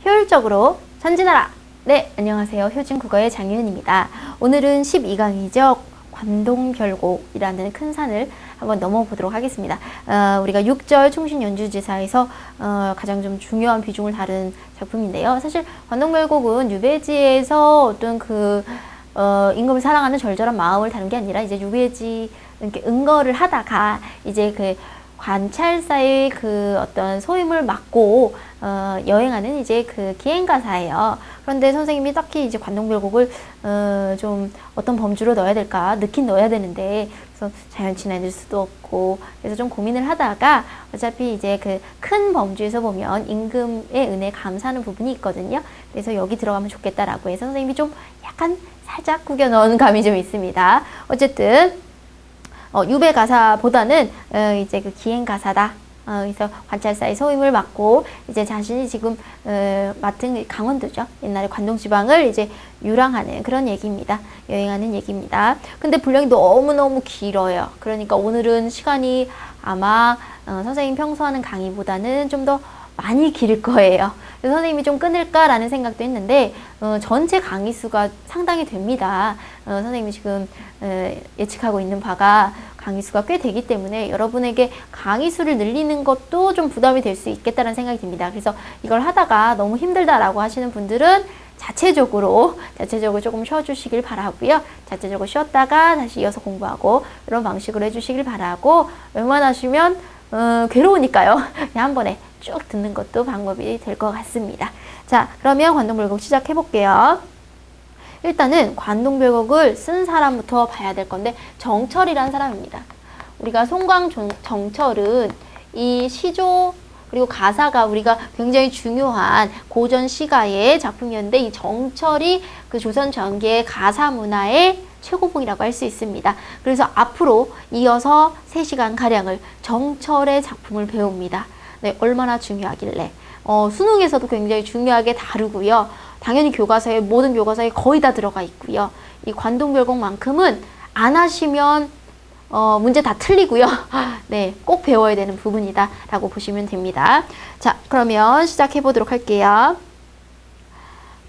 효율적으로 전진하라! 네, 안녕하세요. 효진국어의 장윤입니다. 오늘은 12강이죠. 관동별곡이라는 큰 산을 한번 넘어보도록 하겠습니다. 우리가 6절 충신연주지사에서 가장 좀 중요한 비중을 다룬 작품인데요. 사실 관동별곡은 유배지에서 어떤 임금을 사랑하는 절절한 마음을 다룬 게 아니라 이제 유배지 이렇게 은거를 하다가 이제 그 관찰사의 어떤 소임을 맡고 여행하는 이제 기행가사예요. 그런데 선생님이 딱히 이제 관동별곡을 좀 어떤 범주로 넣어야 될까 넣긴 넣어야 되는데 그래서 자연친화 넣을 수도 없고 그래서 좀 고민을 하다가 어차피 이제 큰 범주에서 보면 임금의 은혜에 감사하는 부분이 있거든요. 그래서 여기 들어가면 좋겠다라고 해서 선생님이 좀 약간 살짝 구겨 넣은 감이 좀 있습니다. 어쨌든 유배 가사보다는 이제 기행 가사다. 그래서 관찰사의 소임을 맡고 이제 자신이 지금 맡은 강원도죠. 옛날에 관동지방을 이제 유랑하는 그런 얘기입니다. 여행하는 얘기입니다. 근데 분량이 너무너무 길어요. 그러니까 오늘은 시간이 아마 선생님 평소 하는 강의보다는 좀 더 많이 길 거예요. 그래서 선생님이 좀 끊을까라는 생각도 했는데 전체 강의 수가 상당히 됩니다. 선생님이 지금 예측하고 있는 바가 강의 수가 꽤 되기 때문에 여러분에게 강의 수를 늘리는 것도 좀 부담이 될 수 있겠다는 생각이 듭니다. 그래서 이걸 하다가 너무 힘들다라고 하시는 분들은 자체적으로 조금 쉬어주시길 바라고요. 자체적으로 쉬었다가 다시 이어서 공부하고 이런 방식으로 해주시길 바라고 웬만하시면 괴로우니까요. 그냥 한 번에 쭉 듣는 것도 방법이 될 것 같습니다. 자, 그러면 관동별곡 시작해 볼게요. 일단은 관동별곡을 쓴 사람부터 봐야 될 건데 정철이라는 사람입니다. 우리가 송광정철은 이 시조 그리고 가사가 우리가 굉장히 중요한 고전 시가의 작품이었는데 이 정철이 조선 전기의 가사 문화의 최고봉이라고 할 수 있습니다. 그래서 앞으로 이어서 3시간 가량을 정철의 작품을 배웁니다. 네, 얼마나 중요하길래 수능에서도 굉장히 중요하게 다루고요. 당연히 교과서에 모든 교과서에 거의 다 들어가 있고요. 이 관동별곡만큼은 안 하시면 문제 다 틀리고요. 네, 꼭 배워야 되는 부분이다 라고 보시면 됩니다. 자, 그러면 시작해 보도록 할게요.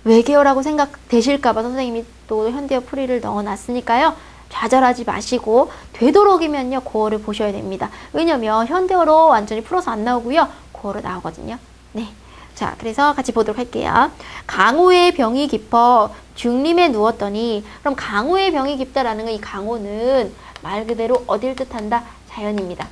외계어라고 생각되실까봐 선생님이 또 현대어 풀이를 넣어놨으니까요. 좌절하지 마시고 되도록이면요 고어를 보셔야 됩니다. 왜냐면 현대어로 완전히 풀어서 안 나오고요. 고어로 나오거든요. 네. 자, 그래서 같이 보도록 할게요. 강호의 병이 깊어 중림에 누웠더니 그럼 강호의 병이 깊다라는 건 이 강호는 말 그대로 어딜 뜻한다? 자연입니다.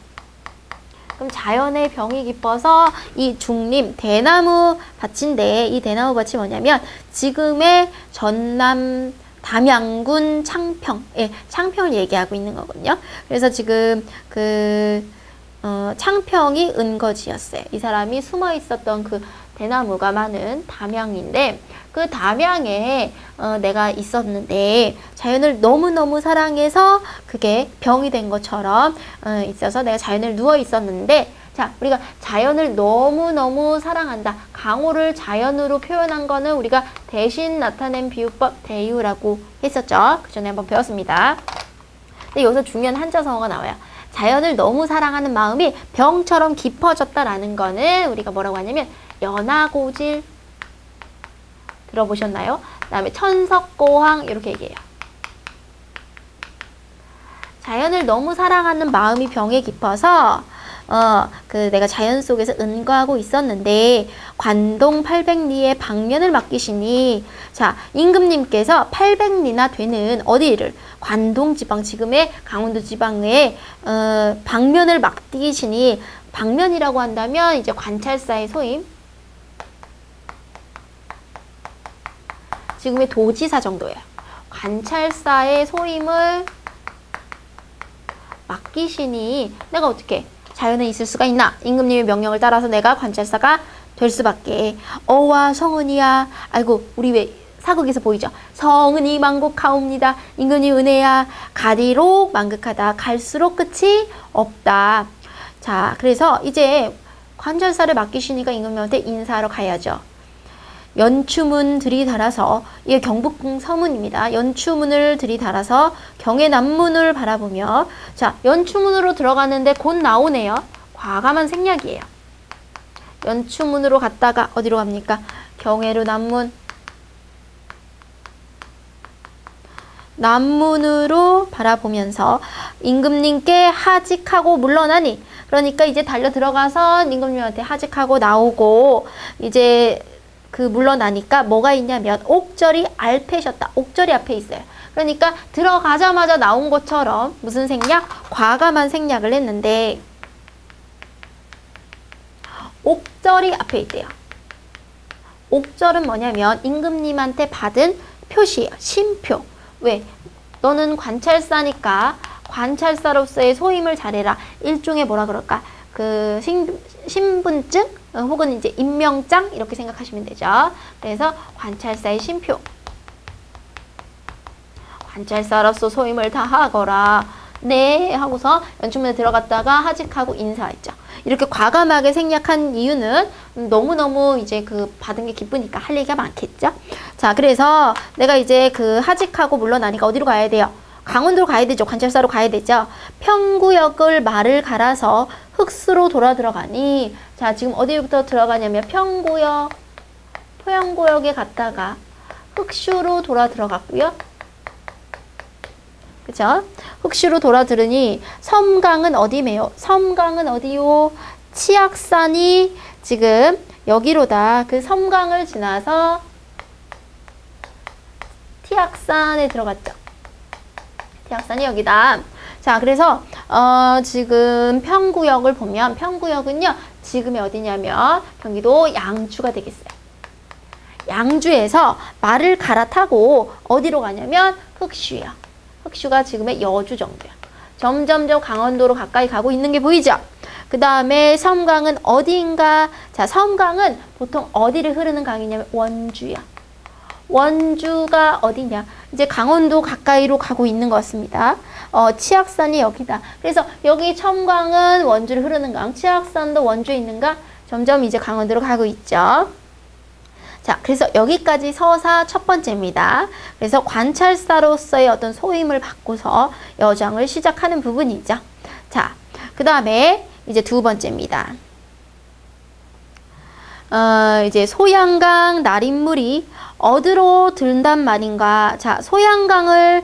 그럼 자연의 병이 깊어서 이 중림, 대나무 밭인데 이 대나무 밭이 뭐냐면 지금의 전남 담양군 창평, 창평을 얘기하고 있는 거거든요. 그래서 지금 창평이 은거지였어요. 이 사람이 숨어 있었던 대나무가 많은 담양인데 그 담양에 내가 있었는데 자연을 너무너무 사랑해서 그게 병이 된 것처럼 있어서 내가 자연을 누워 있었는데 자, 우리가 자연을 너무너무 사랑한다. 강호를 자연으로 표현한 거는 우리가 대신 나타낸 비유법 대유라고 했었죠. 그 전에 한번 배웠습니다. 근데 여기서 중요한 한자성어가 나와요. 자연을 너무 사랑하는 마음이 병처럼 깊어졌다라는 거는 우리가 뭐라고 하냐면 연하고질 들어보셨나요? 그 다음에 천석고항 이렇게 얘기해요. 자연을 너무 사랑하는 마음이 병에 깊어서 내가 자연 속에서 은거하고 있었는데 관동 800리의 방면을 맡기시니 자, 임금님께서 800리나 되는 어디를 관동 지방 지금의 강원도 지방의 방면을 맡기시니 방면이라고 한다면 이제 관찰사의 소임 지금의 도지사 정도예요. 관찰사의 소임을 맡기시니 내가 어떻게 자연에 있을 수가 있나? 임금님의 명령을 따라서 내가 관찰사가 될 수밖에. 어와 성은이야. 아이고 우리 왜 사극에서 보이죠? 성은이 만곡하옵니다. 임금님 은혜야. 가리록 만극하다. 갈수록 끝이 없다. 자, 그래서 이제 관찰사를 맡기시니까 임금님한테 인사하러 가야죠. 연추문 들이달아서 이게 경북궁 서문입니다. 연추문을 들이달아서 경해남문을 바라보며 자, 연추문으로 들어가는데 곧 나오네요. 과감한 생략이에요. 연추문으로 갔다가 어디로 갑니까? 경회로 남문. 남문으로 바라보면서 임금님께 하직하고 물러나니, 그러니까 이제 달려 들어가서 임금님한테 하직하고 나오고, 이제 그 물러나니까 뭐가 있냐면 옥절이 알패셨다. 옥절이 앞에 있어요. 그러니까 들어가자마자 나온 것처럼 무슨 생략? 과감한 생략을 했는데 옥절이 앞에 있대요. 옥절은 뭐냐면 임금님한테 받은 표시예요. 신표. 왜? 너는 관찰사니까 관찰사로서의 소임을 잘해라. 일종의 뭐라 그럴까? 그 신분증 혹은 이제 임명장 이렇게 생각하시면 되죠. 그래서 관찰사의 신표. 관찰사로서 소임을 다하거라. 네 하고서 연충문에 들어갔다가 하직하고 인사했죠. 이렇게 과감하게 생략한 이유는 너무너무 이제 그 받은 게 기쁘니까 할 얘기가 많겠죠. 자, 그래서 내가 이제 그 하직하고 물러나니까 어디로 가야 돼요? 강원도로 가야 되죠. 관찰사로 가야 되죠. 평구역을 말을 갈아서 흑수로 돌아 들어가니, 자, 지금 어디부터 들어가냐면 평구역, 포영구역에 갔다가 흑수로 돌아 들어갔고요. 그죠? 흑수로 돌아 들으니 섬강은 어디매요? 섬강은 어디요? 치악산이 지금 여기로다. 그 섬강을 지나서 티악산에 들어갔죠. 티악산이 여기다. 자, 그래서 지금 평구역을 보면 평구역은요, 지금이 어디냐면 경기도 양주가 되겠어요. 양주에서 말을 갈아타고 어디로 가냐면 흑수요. 흑수가 지금의 여주 정도야. 점점점 강원도로 가까이 가고 있는 게 보이죠? 그 다음에 섬강은 어디인가? 자, 섬강은 보통 어디를 흐르는 강이냐면 원주야. 원주가 어디냐? 이제 강원도 가까이로 가고 있는 것 같습니다. 치악산이 여기다. 그래서 여기 첨강은 원주를 흐르는 강, 치악산도 원주에 있는 강, 점점 이제 강원도로 가고 있죠. 자, 그래서 여기까지 서사 첫 번째입니다. 그래서 관찰사로서의 어떤 소임을 받고서 여정을 시작하는 부분이죠. 자, 그 다음에 이제 두 번째입니다. 이제 소양강 날인물이 어디로 든단 말인가? 자, 소양강을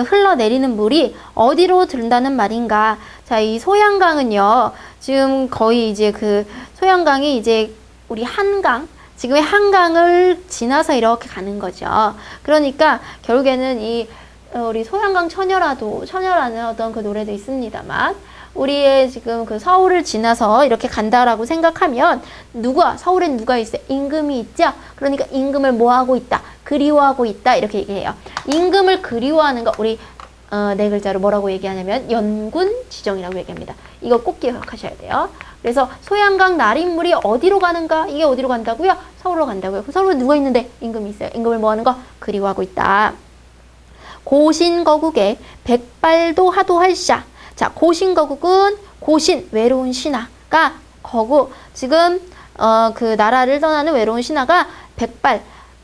흘러내리는 물이 어디로 든다는 말인가? 자, 이 소양강은요, 지금 거의 이제 그 소양강이 이제 우리 한강, 지금의 한강을 지나서 이렇게 가는 거죠. 그러니까 결국에는 이 우리 소양강 처녀라는 어떤 그 노래도 있습니다만, 우리의 지금 그 서울을 지나서 이렇게 간다라고 생각하면 서울엔 누가 있어요? 임금이 있죠? 그러니까 임금을 뭐하고 있다? 그리워하고 있다. 이렇게 얘기해요. 임금을 그리워하는 거 우리 네 글자로 뭐라고 얘기하냐면 연군지정이라고 얘기합니다. 이거 꼭 기억하셔야 돼요. 그래서 소양강 날인물이 어디로 가는가? 이게 어디로 간다고요? 서울로 간다고요. 서울에 누가 있는데? 임금이 있어요. 임금을 뭐 하는 거? 그리워하고 있다. 고신거국에 백발도 하도할샤. 자, 고신거국은 고신, 외로운 신하가 거국, 지금 그 나라를 떠나는 외로운 신하가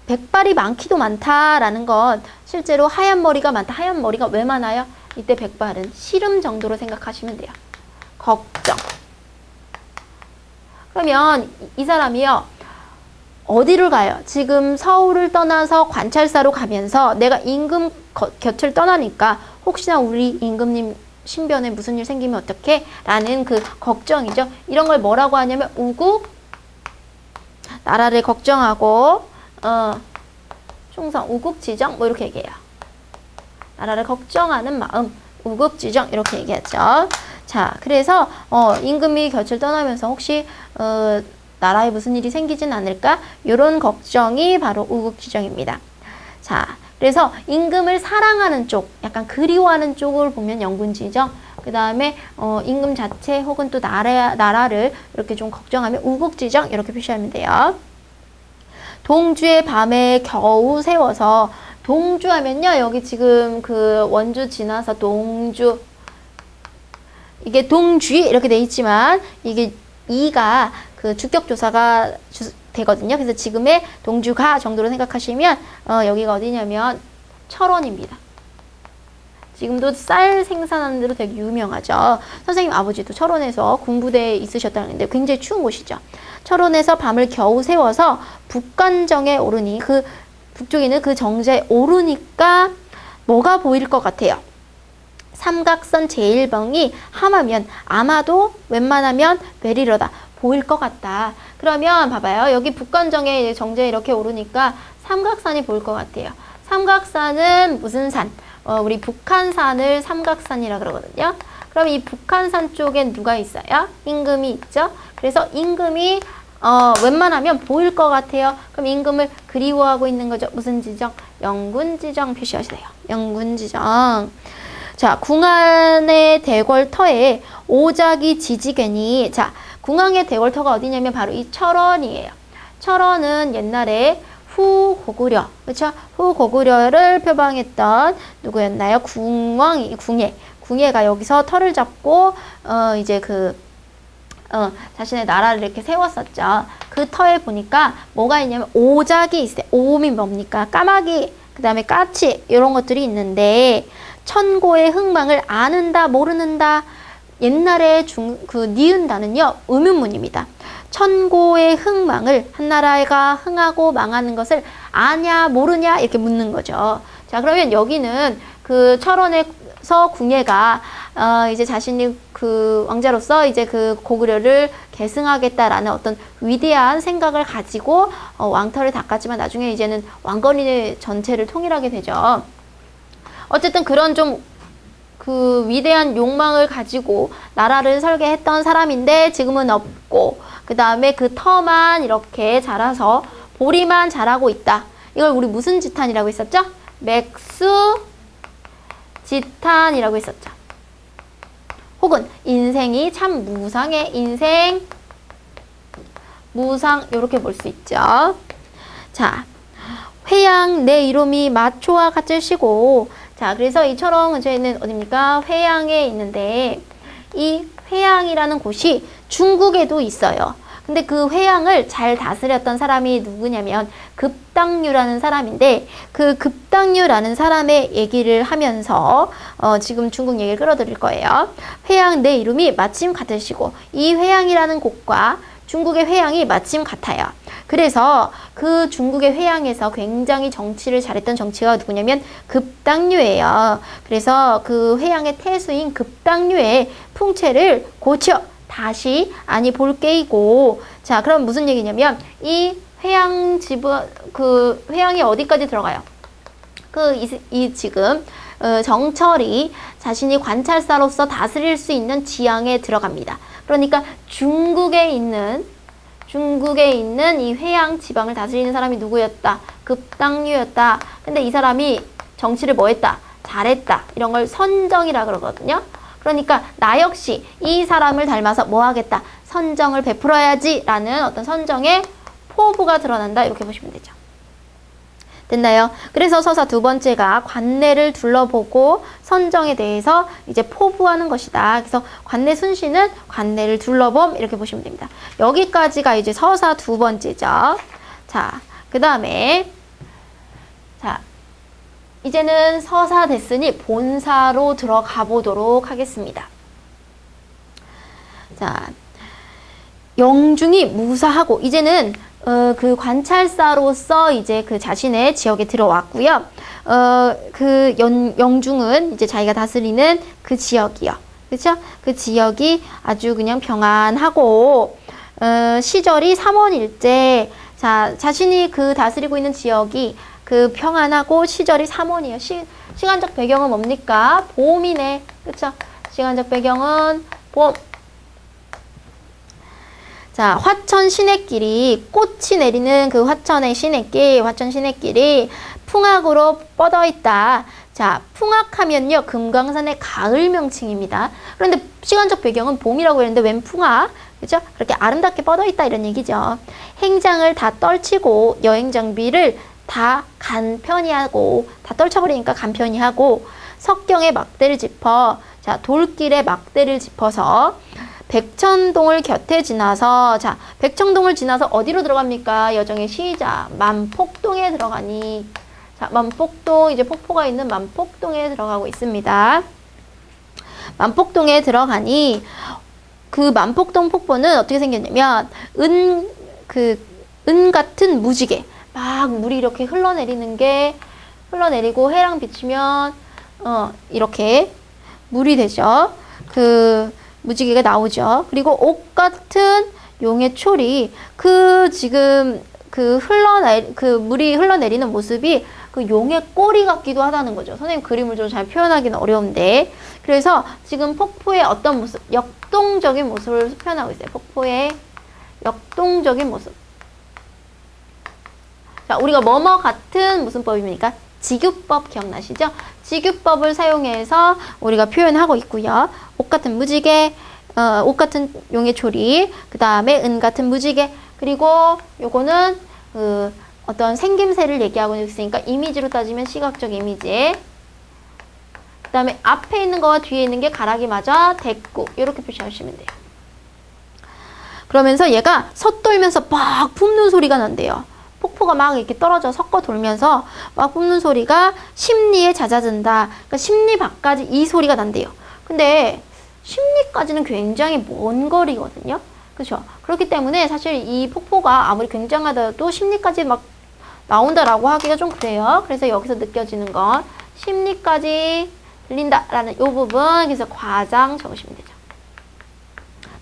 백발이 많기도 많다라는 건 실제로 하얀 머리가 많다. 하얀 머리가 왜 많아요? 이때 백발은 시름 정도로 생각하시면 돼요. 걱정. 그러면 이 사람이요, 어디를 가요? 지금 서울을 떠나서 관찰사로 가면서 내가 임금 곁을 떠나니까 혹시나 우리 임금님 신변에 무슨 일 생기면 어떡해? 라는 그 걱정이죠. 이런 걸 뭐라고 하냐면 우국, 나라를 걱정하고 충성, 우국지정 뭐 이렇게 얘기해요. 나라를 걱정하는 마음, 우국지정 이렇게 얘기하죠. 자, 그래서 임금이 곁을 떠나면서 혹시 나라에 무슨 일이 생기진 않을까? 이런 걱정이 바로 우국지정입니다. 자, 그래서 임금을 사랑하는 쪽, 약간 그리워하는 쪽을 보면 연군지정, 그 다음에 임금 자체 혹은 또 나라를 이렇게 좀 걱정하면 우국지정 이렇게 표시하면 돼요. 동주의 밤에 겨우 세워서, 동주하면요, 여기 지금 그 원주 지나서 동주, 이게 동쥐 이렇게 돼 있지만 이게 이가 그 주격조사가 되거든요. 그래서 지금의 동주가 정도로 생각하시면 여기가 어디냐면 철원입니다. 지금도 쌀 생산하는 데로 되게 유명하죠. 선생님 아버지도 철원에서 군부대에 있으셨다는데 굉장히 추운 곳이죠. 철원에서 밤을 겨우 세워서 북간정에 오르니 그 북쪽에 있는 그 정자에 오르니까 뭐가 보일 것 같아요? 삼각선 제1번이 함하면 아마도 웬만하면 베리러다 보일 것 같다. 그러면 봐봐요. 여기 북간정에 정자에 이렇게 오르니까 삼각산이 보일 것 같아요. 삼각산은 무슨 산? 우리 북한산을 삼각산이라 그러거든요. 그럼 이 북한산 쪽엔 누가 있어요? 임금이 있죠. 그래서 임금이 웬만하면 보일 것 같아요. 그럼 임금을 그리워하고 있는 거죠. 무슨 지정? 영군지정 표시하세요. 영군지정. 자, 궁안의 대궐터에 오작이 지지개니. 자, 궁안의 대궐터가 어디냐면 바로 이 철원이에요. 철원은 옛날에 후고구려, 그렇죠? 후고구려를 표방했던 누구였나요? 궁예가 여기서 터를 잡고 이제 자신의 나라를 이렇게 세웠었죠. 그 터에 보니까 뭐가 있냐면 오작이 있어요. 오음이 뭡니까? 까마귀, 그 다음에 까치 이런 것들이 있는데 천고의 흥망을 아는다 모르는다. 옛날에 니은다는요 의문문입니다. 천고의 흥망을 한나라가 흥하고 망하는 것을 아냐 모르냐 이렇게 묻는 거죠. 자, 그러면 여기는 그 철원에서 궁예가 이제 자신이 그 왕자로서 이제 그 고구려를 계승하겠다라는 어떤 위대한 생각을 가지고 왕터를 닦았지만 나중에 이제는 왕건의 전체를 통일하게 되죠. 어쨌든 그런 좀 그 위대한 욕망을 가지고 나라를 설계했던 사람인데 지금은 없고 그 다음에 그 터만 이렇게 자라서 보리만 자라고 있다. 이걸 우리 무슨 지탄이라고 했었죠? 맥수지탄이라고 했었죠. 혹은 인생이 참 무상해. 인생 무상 이렇게 볼 수 있죠. 자, 회양 내 이름이 마초와 같으시고 자, 그래서 이 철원 근처에 있는 어딥니까? 회양에 있는데 이 회양이라는 곳이 중국에도 있어요. 근데 그 회양을 잘 다스렸던 사람이 누구냐면 급당류라는 사람인데 그 급당류라는 사람의 얘기를 하면서 지금 중국 얘기를 끌어들일 거예요. 회양 내 이름이 마침 같으시고 이 회양이라는 곳과 중국의 회양이 마침 같아요. 그래서 그 중국의 회양에서 굉장히 정치를 잘했던 정치가 누구냐면 급당류예요. 그래서 그 회양의 태수인 급당류의 풍채를 고쳐 다시 아니 볼게이고. 자, 그럼 무슨 얘기냐면 이 회양 그 회양이 어디까지 들어가요? 지금 정철이 자신이 관찰사로서 다스릴 수 있는 지향에 들어갑니다. 그러니까 중국에 있는 이 회양 지방을 다스리는 사람이 누구였다? 급당류였다. 근데 이 사람이 정치를 뭐 했다? 잘했다. 이런 걸 선정이라 그러거든요. 그러니까 나 역시 이 사람을 닮아서 뭐 하겠다? 선정을 베풀어야지 라는 어떤 선정의 포부가 드러난다. 이렇게 보시면 되죠. 됐나요? 그래서 서사 두 번째가 관내를 둘러보고 선정에 대해서 이제 포부하는 것이다. 그래서 관내 순시는 관내를 둘러봄 이렇게 보시면 됩니다. 여기까지가 이제 서사 두 번째죠. 자, 그 다음에 자, 이제는 서사 됐으니 본사로 들어가 보도록 하겠습니다. 자, 영중이 무사하고 이제는 그 관찰사로서 이제 그 자신의 지역에 들어왔고요. 그 영중은 이제 자기가 다스리는 그 지역이요. 그렇죠? 그 지역이 아주 그냥 평안하고 시절이 삼원일제. 자, 자신이 그 다스리고 있는 지역이 그 평안하고 시절이 삼원이에요. 시간적 배경은 뭡니까? 봄이네. 그렇죠? 시간적 배경은 봄. 자, 화천 시냇길이 꽃이 내리는 그 화천 시냇길이 풍악으로 뻗어 있다. 자, 풍악하면요, 금강산의 가을 명칭입니다. 그런데 시간적 배경은 봄이라고 했는데 웬 풍악? 그죠? 그렇게 아름답게 뻗어 있다 이런 얘기죠. 행장을 다 떨치고 여행 장비를 다 간편히 하고, 다 떨쳐버리니까 간편히 하고, 석경에 막대를 짚어, 자, 돌길에 막대를 짚어서 백천동을 곁에 지나서, 자, 백천동을 지나서 어디로 들어갑니까? 여정의 시작 만폭동에 들어가니, 자, 만폭동, 이제 폭포가 있는 만폭동에 들어가고 있습니다. 만폭동에 들어가니 그 만폭동 폭포는 어떻게 생겼냐면 은 같은 무지개. 막 물이 이렇게 흘러내리고 해랑 비치면 이렇게 물이 되죠. 그 무지개가 나오죠. 그리고 옥 같은 용의 초리. 지금 물이 흘러내리는 모습이 그 용의 꼬리 같기도 하다는 거죠. 선생님 그림을 좀 잘 표현하기는 어려운데. 그래서 지금 폭포의 어떤 모습, 역동적인 모습을 표현하고 있어요. 폭포의 역동적인 모습. 자, 우리가 뭐뭐 같은 무슨 법입니까? 직유법 기억나시죠? 직유법을 사용해서 우리가 표현하고 있고요. 옥 같은 무지개, 옥 같은 용의 초리, 그 다음에 은 같은 무지개, 그리고 요거는 어떤 생김새를 얘기하고 있으니까 이미지로 따지면 시각적 이미지. 그 다음에 앞에 있는 거와 뒤에 있는 게 가락이 맞아 대꾸. 이렇게 표시하시면 돼요. 그러면서 얘가 섰돌면서 막 뿜는 소리가 난대요. 폭포가 막 이렇게 떨어져 섞어 돌면서 막 뿜는 소리가 십리에 잦아든다. 그러니까 십리 밖까지 이 소리가 난대요. 근데 십리까지는 굉장히 먼 거리거든요. 그렇죠? 그렇기 때문에 사실 이 폭포가 아무리 굉장하더라도 십리까지 막 나온다라고 하기가 좀 그래요. 그래서 여기서 느껴지는 건 십리까지 들린다라는 이 부분, 그래서 과장 적으시면 되죠.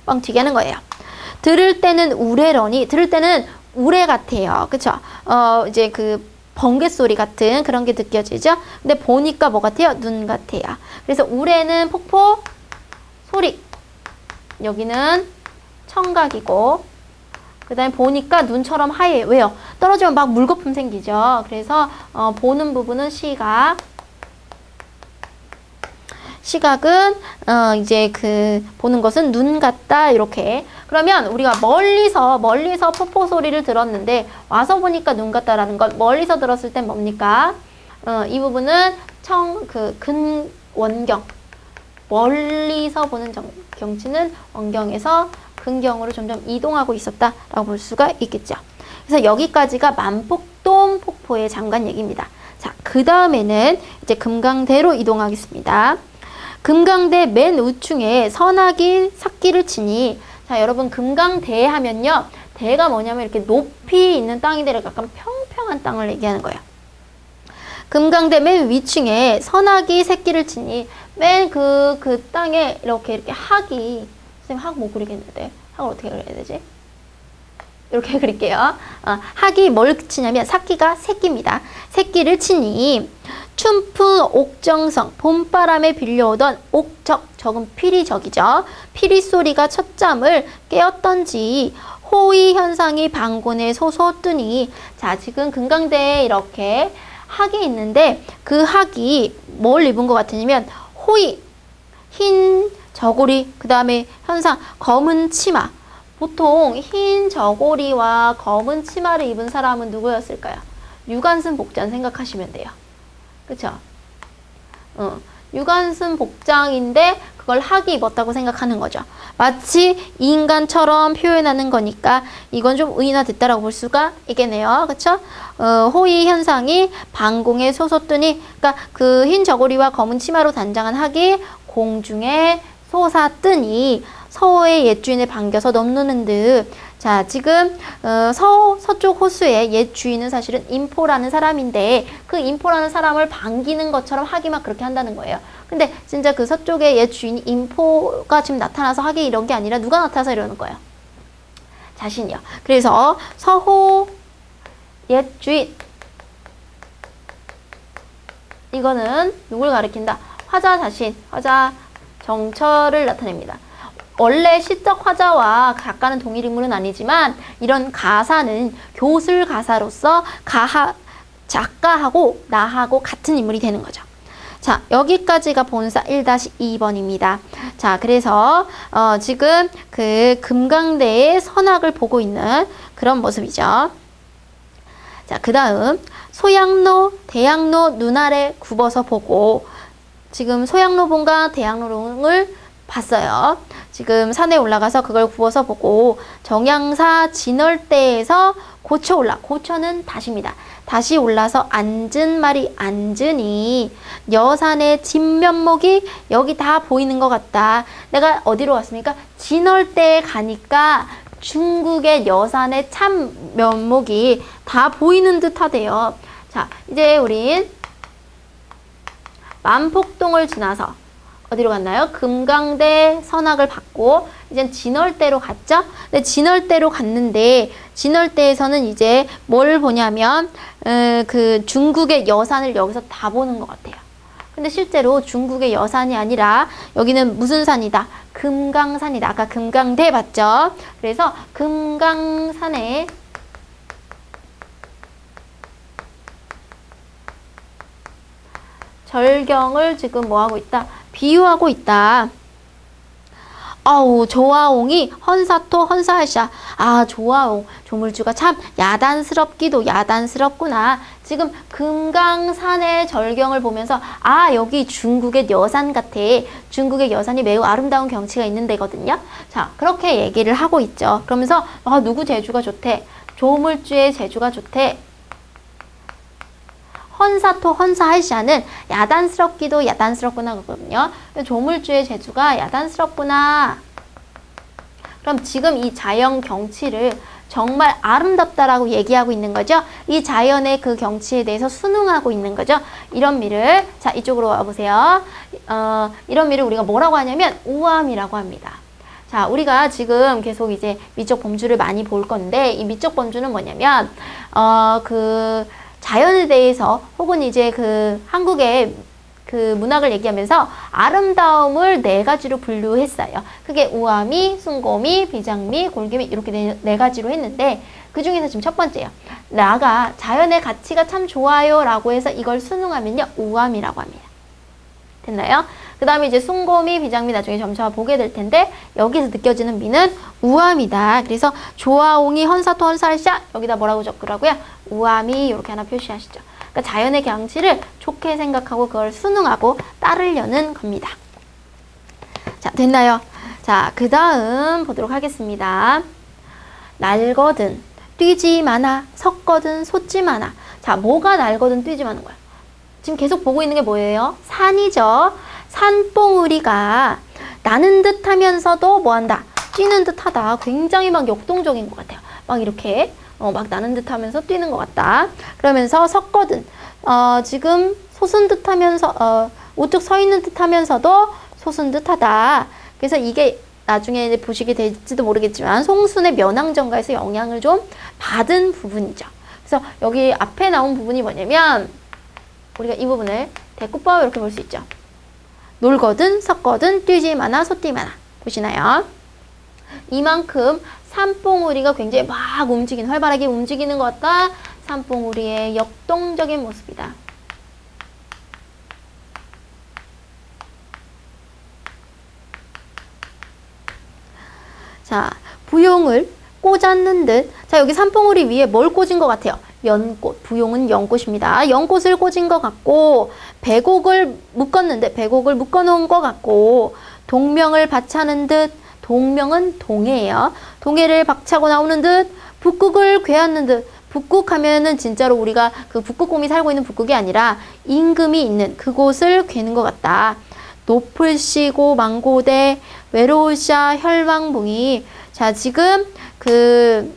뻥튀기 하는 거예요. 들을 때는 우레러니, 들을 때는 우레 같아요. 그쵸? 이제 그 번개 소리 같은 그런 게 느껴지죠? 근데 보니까 뭐 같아요? 눈 같아요. 그래서 우레는 폭포 소리. 여기는 청각이고, 그 다음에 보니까 눈처럼 하얘요. 왜요? 떨어지면 막 물거품 생기죠. 그래서 보는 부분은 시각. 시각은 이제 그 보는 것은 눈 같다 이렇게. 그러면 우리가 멀리서 폭포 소리를 들었는데 와서 보니까 눈 같다라는 건 멀리서 들었을 땐 뭡니까? 이 부분은 근원경. 멀리서 보는 경치는 원경에서 근경으로 점점 이동하고 있었다라고 볼 수가 있겠죠. 그래서 여기까지가 만폭동 폭포의 장관 얘기입니다. 자, 그 다음에는 이제 금강대로 이동하겠습니다. 금강대 맨 우층에 선악이 삭기를 치니, 자, 여러분 금강대 하면요, 대가 뭐냐면 이렇게 높이 있는 땅인데 약간 평평한 땅을 얘기하는 거예요. 금강대 맨 위층에 선악이 새끼를 치니, 맨 그 땅에 이렇게 학이, 선생님 학 못 그리겠는데 학을 어떻게 그려야 되지? 이렇게 그릴게요. 학이 뭘 치냐면 삭기가 새끼입니다. 새끼를 치니 춘풍 옥정성, 봄바람에 빌려오던 옥적, 적은 피리적이죠. 피리 소리가 첫잠을 깨었던지 호의 현상이 방곤에 솟았더니, 자, 지금 금강대에 이렇게 학이 있는데 그 학이 뭘 입은 것 같으냐면 호의, 흰 저고리, 그 다음에 현상, 검은 치마. 보통 흰 저고리와 검은 치마를 입은 사람은 누구였을까요? 유관순 복장 생각하시면 돼요. 그쵸? 유관순 복장인데 그걸 학이 입었다고 생각하는 거죠. 마치 인간처럼 표현하는 거니까 이건 좀 의인화됐다라고 볼 수가 있겠네요. 그쵸? 호의 현상이 방공에 솟았더니, 그러니까 그 흰 저고리와 검은 치마로 단장한 학이 공중에 솟았더니 서호의 옛 주인을 반겨서 넘누는 듯. 자, 지금 서쪽 호수의 옛 주인은 사실은 인포라는 사람인데 그 인포라는 사람을 반기는 것처럼 학이 막 그렇게 한다는 거예요. 근데 진짜 그 서쪽의 옛 주인이 인포가 지금 나타나서 학이 이런 게 아니라 누가 나타나서 이러는 거예요? 자신이요. 그래서 서호 옛 주인, 이거는 누굴 가리킨다? 화자 자신, 화자 정처를 나타냅니다. 원래 시적 화자와 작가는 동일 인물은 아니지만 이런 가사는 교술 가사로서 작가하고 나하고 같은 인물이 되는 거죠. 자, 여기까지가 본사 1-2번입니다. 자, 그래서 지금 그 금강대의 선악을 보고 있는 그런 모습이죠. 자, 그 다음 소양로, 대양로 눈 아래 굽어서 보고, 지금 소양로봉과 대양로봉을 봤어요. 지금 산에 올라가서 그걸 굽어서 보고 정양사 진월대에서 고쳐 올라, 고쳐는 다시입니다. 다시 올라서 앉은 말이 앉으니 여산의 진면목이 여기 다 보이는 것 같다. 내가 어디로 왔습니까? 진월대에 가니까 중국의 여산의 참 면목이 다 보이는 듯 하대요. 자, 이제 우린 만폭동을 지나서 어디로 갔나요? 금강대 선악을 받고 이젠 진월대로 갔죠? 근데 진월대로 갔는데 진월대에서는 이제 뭘 보냐면 그 중국의 여산을 여기서 다 보는 것 같아요. 근데 실제로 중국의 여산이 아니라 여기는 무슨 산이다? 금강산이다. 아까 금강대 봤죠? 그래서 금강산에 절경을 지금 뭐하고 있다? 비유하고 있다. 아우, 조화옹이 헌사토 헌사하샤. 아, 조화옹 조물주가 참 야단스럽기도 야단스럽구나. 지금 금강산의 절경을 보면서 아, 여기 중국의 여산 같아. 중국의 여산이 매우 아름다운 경치가 있는 데거든요. 자, 그렇게 얘기를 하고 있죠. 그러면서 아, 누구 제주가 좋대? 조물주의 제주가 좋대. 헌사토 헌사하샤는 야단스럽기도 야단스럽구나 그거든요. 조물주의 제주가 야단스럽구나. 그럼 지금 이 자연 경치를 정말 아름답다라고 얘기하고 있는 거죠. 이 자연의 그 경치에 대해서 순응하고 있는 거죠. 이런 미를 자 이쪽으로 와보세요. 이런 미를 우리가 뭐라고 하냐면 우암이라고 합니다. 자, 우리가 지금 계속 이제 미적 범주를 많이 볼 건데 이 미적 범주는 뭐냐면 그 자연에 대해서 혹은 이제 그 한국의 그 문학을 얘기하면서 아름다움을 네 가지로 분류했어요. 그게 우아미, 숭고미, 비장미, 골기미 이렇게 네 가지로 했는데 그 중에서 지금 첫 번째요. 나가 자연의 가치가 참 좋아요 라고 해서 이걸 순응하면요. 우암이라고 합니다. 됐나요? 그 다음에 이제 숭고미, 비장미 나중에 점차 보게 될 텐데 여기서 느껴지는 미는 우암이다. 그래서 조아옹이 헌사토 헌사샤 여기다 뭐라고 적으라고요? 우암이 이렇게 하나 표시하시죠. 그러니까 자연의 경치를 좋게 생각하고 그걸 순응하고 따르려는 겁니다. 자, 됐나요? 자, 그 다음 보도록 하겠습니다. 날거든 뛰지 마나 섰거든 솟지 마나. 자, 뭐가 날거든 뛰지 마는 거야? 지금 계속 보고 있는 게 뭐예요? 산이죠. 산봉우리가 나는 듯 하면서도 뭐한다? 뛰는 듯 하다. 굉장히 막 역동적인 것 같아요. 막 이렇게 막 나는 듯 하면서 뛰는 것 같다. 그러면서 섰거든. 지금 솟은 듯 하면서 우뚝 서 있는 듯 하면서도 솟은 듯 하다. 그래서 이게 나중에 보시게 될지도 모르겠지만 송순의 면왕정가에서 영향을 좀 받은 부분이죠. 그래서 여기 앞에 나온 부분이 뭐냐면 우리가 이 부분을 대꾸법 이렇게 볼 수 있죠. 놀거든 섰거든 뛰지 마나 솟지 마나. 보시나요? 이만큼 산봉우리가 굉장히 막 활발하게 움직이는 것 같다. 산봉우리의 역동적인 모습이다. 자, 부용을 꽂았는 듯. 자, 여기 산봉우리 위에 뭘 꽂은 것 같아요? 연꽃. 부용은 연꽃입니다. 연꽃을 꽂은 것 같고 백옥을 묶었는데 백옥을 묶어놓은 것 같고 동명을 받차는 듯. 동명은 동해예요. 동해를 박차고 나오는 듯. 북극을 궤하는 듯. 북극하면은 진짜로 우리가 그 북극곰이 살고 있는 북극이 아니라 임금이 있는 그곳을 궤는 것 같다. 높을 시고 망고대 외로우샤 혈망봉이. 자, 지금 그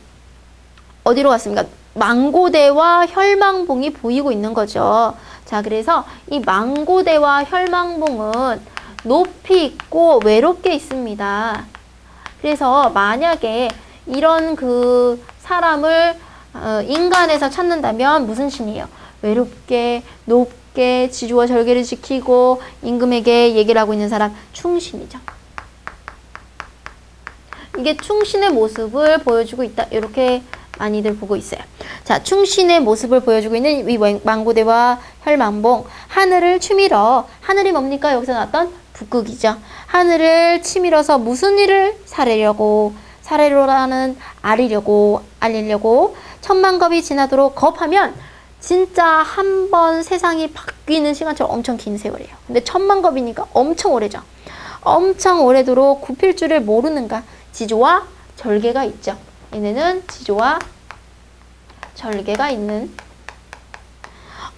어디로 갔습니까? 망고대와 혈망봉이 보이고 있는 거죠. 자, 그래서 이 망고대와 혈망봉은 높이 있고 외롭게 있습니다. 그래서 만약에 이런 그 사람을 인간에서 찾는다면 무슨 신이에요? 외롭게 높게 지주와 절개를 지키고 임금에게 얘기를 하고 있는 사람 충신이죠. 이게 충신의 모습을 보여주고 있다. 이렇게 많이들 보고 있어요. 자, 충신의 모습을 보여주고 있는 이 망고대와 혈망봉. 하늘을 치밀어. 하늘이 뭡니까? 여기서 나왔던 북극이죠. 하늘을 치밀어서 무슨 일을 사례로라는 알리려고 천만겁이 지나도록 겁하면 진짜 한 번 세상이 바뀌는 시간처럼 엄청 긴 세월이에요. 근데 천만겁이니까 엄청 오래죠. 엄청 오래도록 굽힐 줄을 모르는가? 지조와 절개가 있죠. 얘네는 지조와 절개가 있는.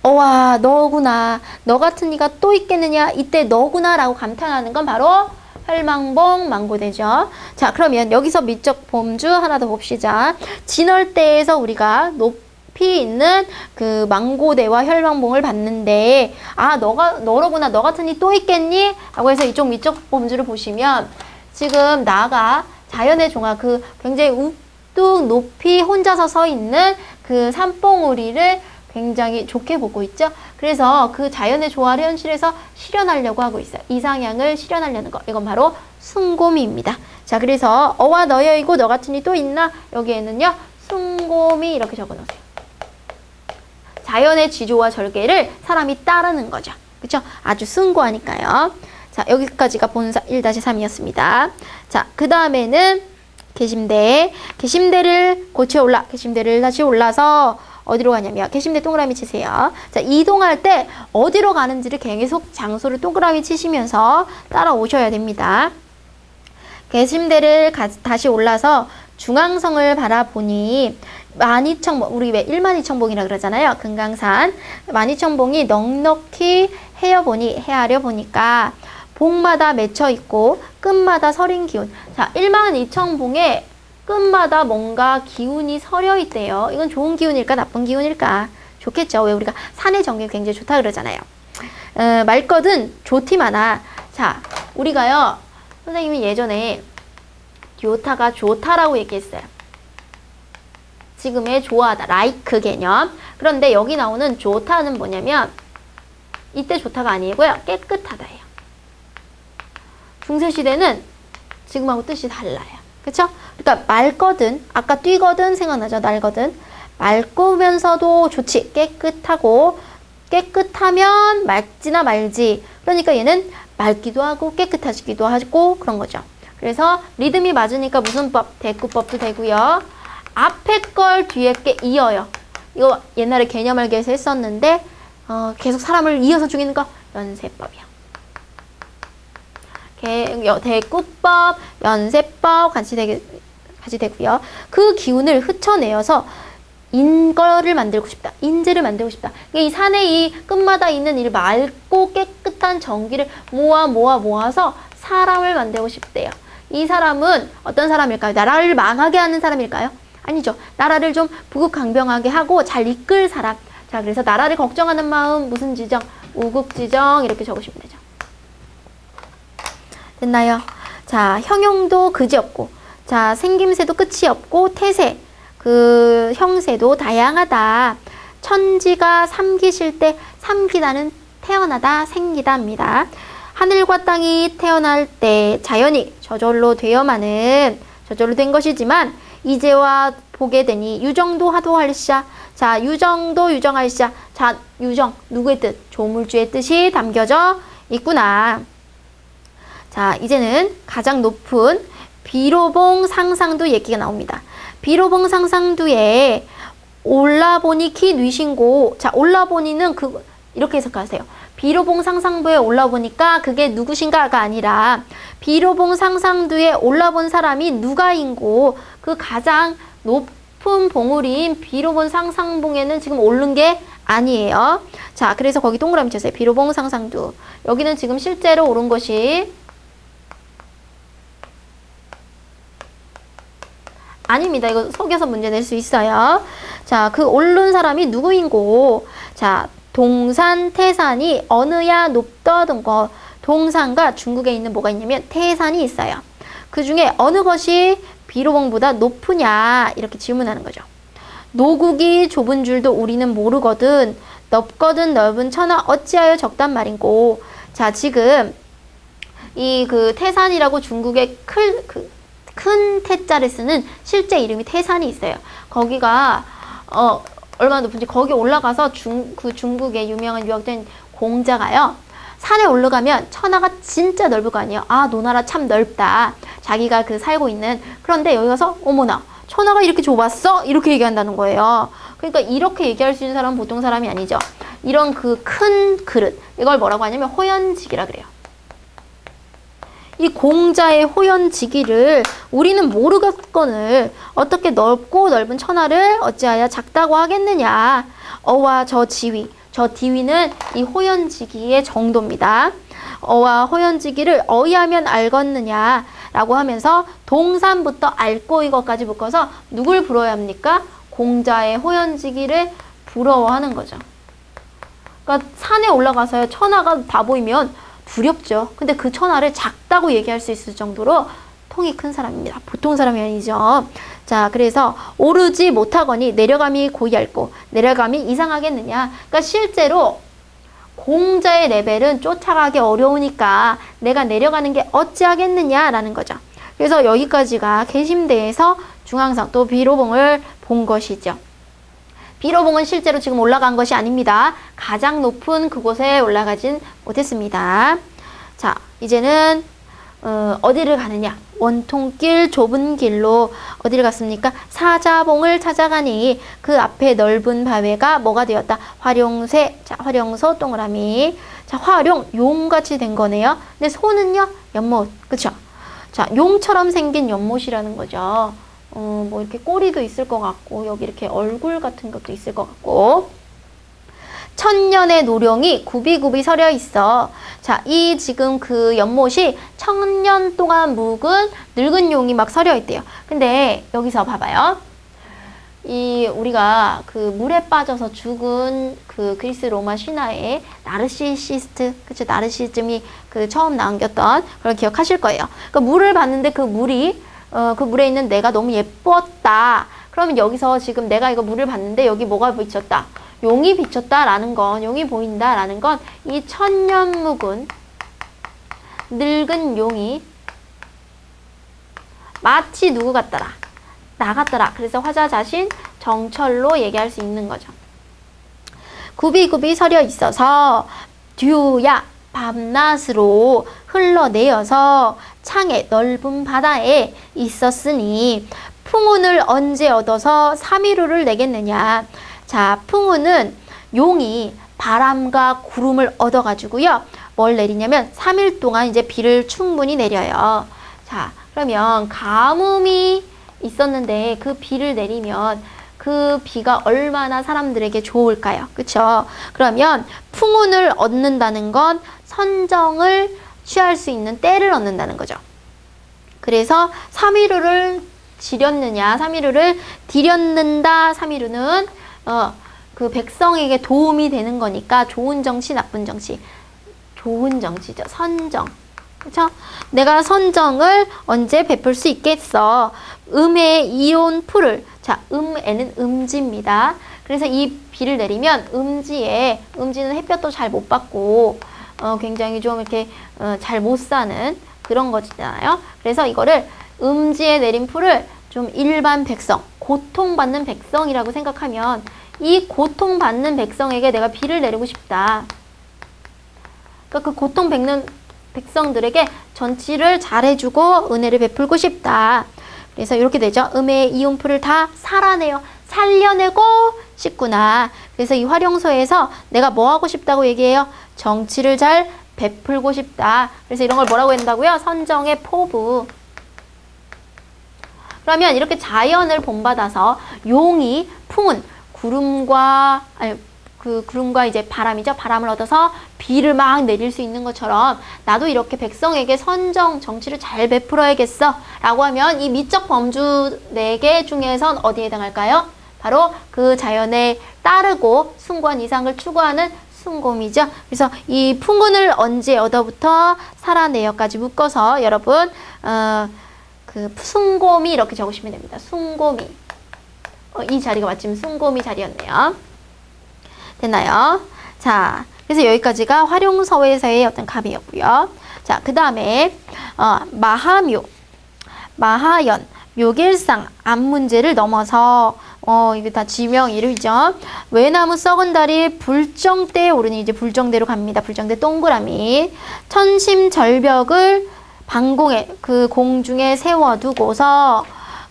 와, 너구나. 너 같은 이가 또 있겠느냐? 이때 너구나 라고 감탄하는 건 바로 혈망봉, 망고대죠. 자, 그러면 여기서 미적 범주 하나 더 봅시다. 진월대에서 우리가 높이 있는 그 망고대와 혈망봉을 봤는데, 아, 너로구나. 너 같은 이 또 있겠니? 라고 해서 이쪽 미적 범주를 보시면 지금 나가 자연의 종아, 그 굉장히 우뚝 높이 혼자서 서 있는 그 산봉우리를 굉장히 좋게 보고 있죠. 그래서 그 자연의 조화를 현실에서 실현하려고 하고 있어요. 이상향을 실현하려는 거. 이건 바로 숭고미입니다. 자, 그래서 어와 너여이고 너 같은 이 또 있나? 여기에는요. 숭고미 이렇게 적어놓으세요. 자연의 지조와 절개를 사람이 따르는 거죠. 그렇죠? 아주 숭고하니까요. 자, 여기까지가 본사 1-3이었습니다. 자, 그 다음에는 계심대를 고쳐 올라. 계심대를 다시 올라서 어디로 가냐면 계심대 동그라미 치세요. 자, 이동할 때 어디로 가는지를 계속 장소를 동그라미 치시면서 따라오셔야 됩니다. 계심대를 다시 올라서 중앙성을 바라보니 만이천봉, 우리 왜 1만이천봉이라 그러잖아요. 금강산 만이천봉이 넉넉히 헤아려 보니까 봉마다 맺혀 있고 끝마다 서린 기운. 자, 1만이천봉에 끝마다 뭔가 기운이 서려 있대요. 이건 좋은 기운일까 나쁜 기운일까? 좋겠죠. 왜 우리가 산의 정경이 굉장히 좋다 그러잖아요. 말거든 좋티마나. 자, 우리가요. 선생님이 예전에 요타가 좋다라고 얘기했어요. 지금의 좋아하다, like 개념. 그런데 여기 나오는 좋다는 뭐냐면 이때 좋다가 아니고요. 깨끗하다예요. 중세시대는 지금하고 뜻이 달라요. 그쵸? 그러니까 맑거든, 아까 뛰거든 생각나죠? 날거든. 맑으면서도 좋지. 깨끗하고, 깨끗하면 맑지나 말지. 그러니까 얘는 맑기도 하고 깨끗하기도 하고 그런 거죠. 그래서 리듬이 맞으니까 무슨 법? 대꾸법도 되고요. 앞에 걸 뒤에 게 이어요. 이거 옛날에 개념알기에서 했었는데 계속 사람을 이어서 죽이는 거 연세법이요. 대꾸법, 연세법 같이 되고요. 그 기운을 흩어내어서 인거를 만들고 싶다. 인재를 만들고 싶다. 이 산의 이 끝마다 있는 이 맑고 깨끗한 전기를 모아서 사람을 만들고 싶대요. 이 사람은 어떤 사람일까요? 나라를 망하게 하는 사람일까요? 아니죠. 나라를 좀 부국강병하게 하고 잘 이끌 사람. 자, 그래서 나라를 걱정하는 마음 무슨 지정? 우국지정 이렇게 적으시면 되죠. 됐나요? 자, 형용도 그지없고, 자, 생김새도 끝이 없고, 태세, 그 형세도 다양하다. 천지가 삼기실 때 삼기다는 태어나다, 생기다입니다. 하늘과 땅이 태어날 때 자연이 저절로 되어마는 저절로 된 것이지만 이제와 보게 되니 유정도 하도할샤. 자, 유정도 유정할샤. 자, 유정 누구의 뜻? 조물주의 뜻이 담겨져 있구나. 자, 이제는 가장 높은 비로봉 상상두 얘기가 나옵니다. 비로봉 상상두에 올라보니 키 뉘신고. 자, 올라보니는 이렇게 해석하세요. 비로봉 상상부에 올라보니까 그게 누구신가가 아니라 비로봉 상상두에 올라본 사람이 누가인고 그 가장 높은 봉우리인 비로봉 상상봉에는 지금 오른 게 아니에요. 자, 그래서 거기 동그라미 쳐주세요. 비로봉 상상두. 여기는 지금 실제로 오른 것이 아닙니다. 이거 속여서 문제 낼 수 있어요. 자, 그 오른 사람이 누구인고. 자, 동산, 태산이 어느야 높더든 거. 동산과 중국에 있는 뭐가 있냐면 태산이 있어요. 그 중에 어느 것이 비로봉보다 높으냐 이렇게 질문하는 거죠. 노국이 좁은 줄도 우리는 모르거든. 넓거든 넓은 천하 어찌하여 적단 말인고. 자, 지금 이 그 태산이라고 중국의 큰 태자를 쓰는 실제 이름이 태산이 있어요. 거기가 얼마나 높은지 거기 올라가서 중국의 유명한 유학된 공자가요. 산에 올라가면 천하가 진짜 넓을 거 아니에요. 아, 노나라 참 넓다. 자기가 살고 있는. 그런데 여기 가서 어머나 천하가 이렇게 좁았어? 이렇게 얘기한다는 거예요. 그러니까 이렇게 얘기할 수 있는 사람은 보통 사람이 아니죠. 이런 그 큰 그릇. 이걸 뭐라고 하냐면 호연지기라 그래요. 이 공자의 호연지기를 우리는 모르겠거늘 어떻게 넓고 넓은 천하를 어찌하여 작다고 하겠느냐. 어와 저 지위, 저 뒤위는 이 호연지기의 정도입니다. 어와 호연지기를 어이하면 알겠느냐 라고 하면서 동산부터 앓고 이것까지 묶어서 누굴 부러워야 합니까? 공자의 호연지기를 부러워하는 거죠. 그러니까 산에 올라가서요, 천하가 다 보이면 두렵죠. 근데 그 천하를 작다고 얘기할 수 있을 정도로 통이 큰 사람입니다. 보통 사람이 아니죠. 자, 그래서 오르지 못하거니 내려감이 고이할고 내려감이 이상하겠느냐. 그러니까 실제로 공자의 레벨은 쫓아가기 어려우니까 내가 내려가는 게 어찌하겠느냐라는 거죠. 그래서 여기까지가 개심대에서 중앙성 또 비로봉을 본 것이죠. 비로봉은 실제로 지금 올라간 것이 아닙니다. 가장 높은 그곳에 올라가진 못했습니다. 자, 이제는 어디를 가느냐? 원통길 좁은 길로 어디를 갔습니까? 사자봉을 찾아가니 그 앞에 넓은 바위가 뭐가 되었다? 화룡새. 자, 화룡소 동그라미. 자, 화룡 용같이 된 거네요. 근데 소는요? 연못. 그쵸? 자, 용처럼 생긴 연못이라는 거죠. 뭐 이렇게 꼬리도 있을 것 같고 여기 이렇게 얼굴 같은 것도 있을 것 같고 천년의 노령이 굽이굽이 서려 있어. 자, 이 지금 그 연못이 천년 동안 묵은 늙은 용이 막 서려 있대요. 근데 여기서 봐봐요. 이 우리가 그 물에 빠져서 죽은 그 그리스 로마 신화의 나르시시스트, 그쵸? 나르시즘이 그 처음 남겼던 그걸 기억하실 거예요. 그러니까 물을 봤는데 그 물이 그 물에 있는 내가 너무 예뻤다. 그러면 여기서 지금 내가 이거 물을 봤는데 여기 뭐가 비쳤다? 용이 비쳤다라는 건, 용이 보인다라는 건 이 천년 묵은 늙은 용이 마치 누구 같더라? 나 같더라. 그래서 화자 자신 정철로 얘기할 수 있는 거죠. 굽이굽이 서려 있어서 듀야 밤낮으로 흘러내어서 창의 넓은 바다에 있었으니 풍운을 언제 얻어서 삼위루를 내겠느냐. 자, 풍운은 용이 바람과 구름을 얻어가지고요. 뭘 내리냐면 3일 동안 이제 비를 충분히 내려요. 자, 그러면 가뭄이 있었는데 그 비를 내리면 그 비가 얼마나 사람들에게 좋을까요? 그쵸? 그러면 풍운을 얻는다는 건 선정을 취할 수 있는 때를 얻는다는 거죠. 그래서 삼위루를 지렸느냐, 삼위루를 디렸는다. 삼위루는 그 백성에게 도움이 되는 거니까 좋은 정치, 나쁜 정치. 좋은 정치죠. 선정. 그렇죠? 내가 선정을 언제 베풀 수 있겠어? 음에 이온 풀을. 자, 음에는 음지입니다. 그래서 이 비를 내리면 음지는 햇볕도 잘 못 받고 굉장히 좀 이렇게 잘 못 사는 그런 거잖아요. 그래서 이거를 음지에 내린 풀을 좀 일반 백성, 고통받는 백성이라고 생각하면 이 고통받는 백성에게 내가 비를 내리고 싶다. 그러니까 그 고통받는 백성들에게 전치를 잘해주고 은혜를 베풀고 싶다. 그래서 이렇게 되죠. 음의 이온풀을 다 살려내고 싶구나. 그래서 이 활용서에서 내가 뭐 하고 싶다고 얘기해요? 정치를 잘 베풀고 싶다. 그래서 이런 걸 뭐라고 한다고요? 선정의 포부. 그러면 이렇게 자연을 본받아서 용이 풍운 구름과 이제 바람이죠. 바람을 얻어서 비를 막 내릴 수 있는 것처럼 나도 이렇게 백성에게 선정 정치를 잘 베풀어야겠어 라고 하면 이 미적 범주 4개 중에선 어디에 해당할까요? 바로 그 자연에 따르고 숭고한 이상을 추구하는 숭고미죠. 그래서 이 풍운을 언제 얻어부터 살아내어까지 묶어서 여러분 그 숭고미 이렇게 적으시면 됩니다. 숭고미. 이 자리가 마침 숭고미 자리였네요. 됐나요? 자, 그래서 여기까지가 활용서에서의 어떤 감이었고요. 자, 그 다음에 마하연, 묘길상, 앞 문제를 넘어서 이게 다 지명 이름이죠. 외나무 썩은 달이 불정대에 오르니 이제 불정대로 갑니다. 불정대 동그라미. 천심절벽을 방공에 그 공중에 세워두고서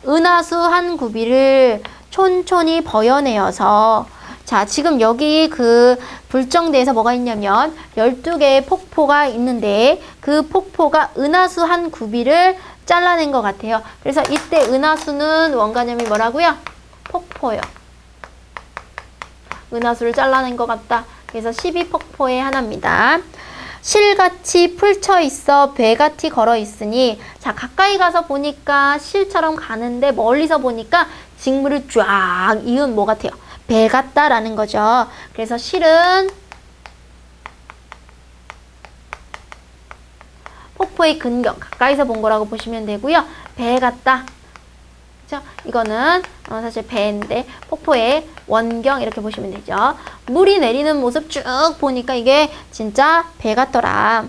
은하수 한 구비를 촌촌이 버여내어서 자, 지금 여기 그 불정대에서 뭐가 있냐면 12개의 폭포가 있는데 그 폭포가 은하수 한 구비를 잘라낸 것 같아요. 그래서 이때 은하수는 원가념이 뭐라고요? 폭포요. 은하수를 잘라낸 것 같다. 그래서 12폭포의 하나입니다. 실같이 풀쳐 있어 배같이 걸어 있으니, 자, 가까이 가서 보니까 실처럼 가는데 멀리서 보니까 직물을 쫙 이은 뭐 같아요? 배 같다라는 거죠. 그래서 실은 폭포의 근경, 가까이서 본 거라고 보시면 되고요. 배 같다. 그죠? 이거는 사실 배인데 폭포의 원경 이렇게 보시면 되죠. 물이 내리는 모습 쭉 보니까 이게 진짜 배 같더라.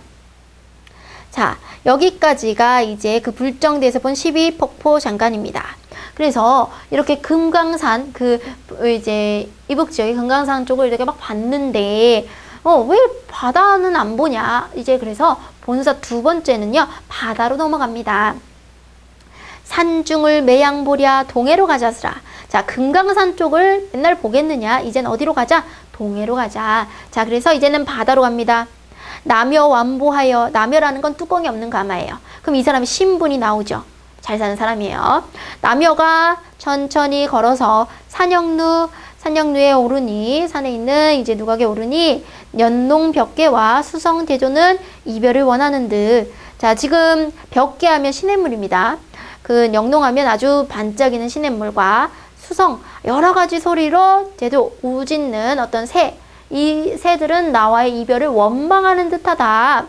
자, 여기까지가 이제 그 불정대에서 본 12폭포 장관입니다. 그래서 이렇게 금강산, 이제 이북 지역의 금강산 쪽을 이렇게 막 봤는데, 왜 바다는 안 보냐? 이제 그래서 본사 두 번째는요, 바다로 넘어갑니다. 산중을 매양보랴 동해로 가자스라. 자, 금강산 쪽을 맨날 보겠느냐? 이젠 어디로 가자? 동해로 가자. 자, 그래서 이제는 바다로 갑니다. 남여 완보하여, 남여라는 건 뚜껑이 없는 가마예요. 그럼 이 사람이 신분이 나오죠. 잘 사는 사람이에요. 남여가 천천히 걸어서 산역루에 오르니, 산에 있는 이제 누각에 오르니, 연농 벽계와 수성 대조는 이별을 원하는 듯. 자, 지금 벽계 하면 시냇물입니다. 그 영농하면 아주 반짝이는 시냇물과 수성, 여러 가지 소리로 제도 우짖는 어떤 새, 이 새들은 나와의 이별을 원망하는 듯하다.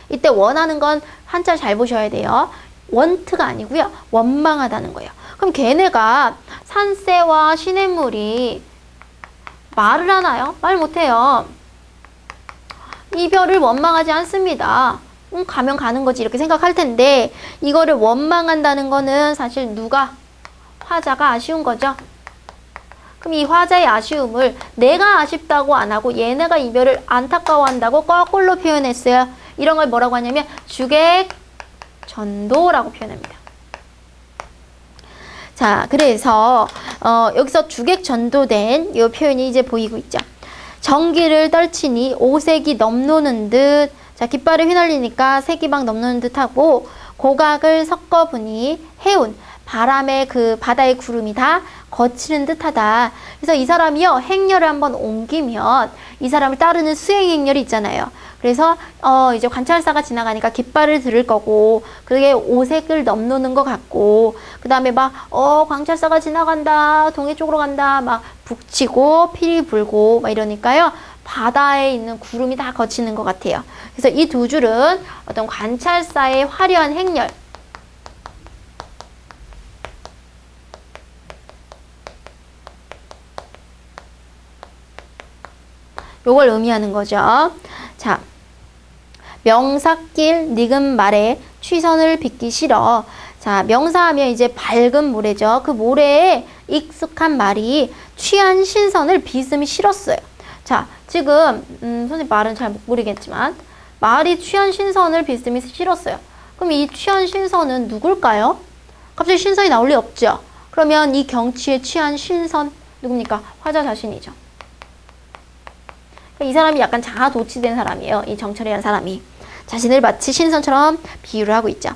이때 원하는 건 한자 잘 보셔야 돼요. 원트가 아니고요. 원망하다는 거예요. 그럼 걔네가 산새와 시냇물이 말을 하나요? 말 못해요. 이별을 원망하지 않습니다. 가면 가는 거지 이렇게 생각할 텐데, 이거를 원망한다는 거는 사실 누가? 화자가 아쉬운 거죠. 그럼 이 화자의 아쉬움을 내가 아쉽다고 안 하고 얘네가 이별을 안타까워한다고 거꾸로 표현했어요. 이런 걸 뭐라고 하냐면 주객전도라고 표현합니다. 자, 그래서 여기서 주객전도된 이 표현이 이제 보이고 있죠. 전기를 떨치니 오색이 넘노는 듯. 자, 깃발을 휘날리니까 색이 막 넘노는 듯하고, 고각을 섞어보니 해운, 바람의 그 바다의 구름이 다 거치는 듯하다. 그래서 이 사람이요, 행렬을 한번 옮기면 이 사람을 따르는 수행 행렬이 있잖아요. 그래서 이제 관찰사가 지나가니까 깃발을 들을 거고, 그게 오색을 넘노는 것 같고, 그 다음에 막 관찰사가 지나간다, 동해 쪽으로 간다, 막 북치고 피리 불고 막 이러니까요, 바다에 있는 구름이 다 거치는 것 같아요. 그래서 이 두 줄은 어떤 관찰사의 화려한 행렬, 요걸 의미하는 거죠. 자, 명사길 니금 말에 취선을 빚기 싫어. 자, 명사하면 이제 밝은 모래죠. 그 모래에 익숙한 말이 취한 신선을 빚음이 싫었어요. 자, 지금 선생님 말은 잘 모르겠지만 말이 취한 신선을 빚음이 싫었어요. 그럼 이 취한 신선은 누굴까요? 갑자기 신선이 나올 리 없죠. 그러면 이 경치에 취한 신선 누굽니까? 화자 자신이죠. 이 사람이 약간 자아도취된 사람이에요. 이 정철이라는 사람이 자신을 마치 신선처럼 비유를 하고 있죠.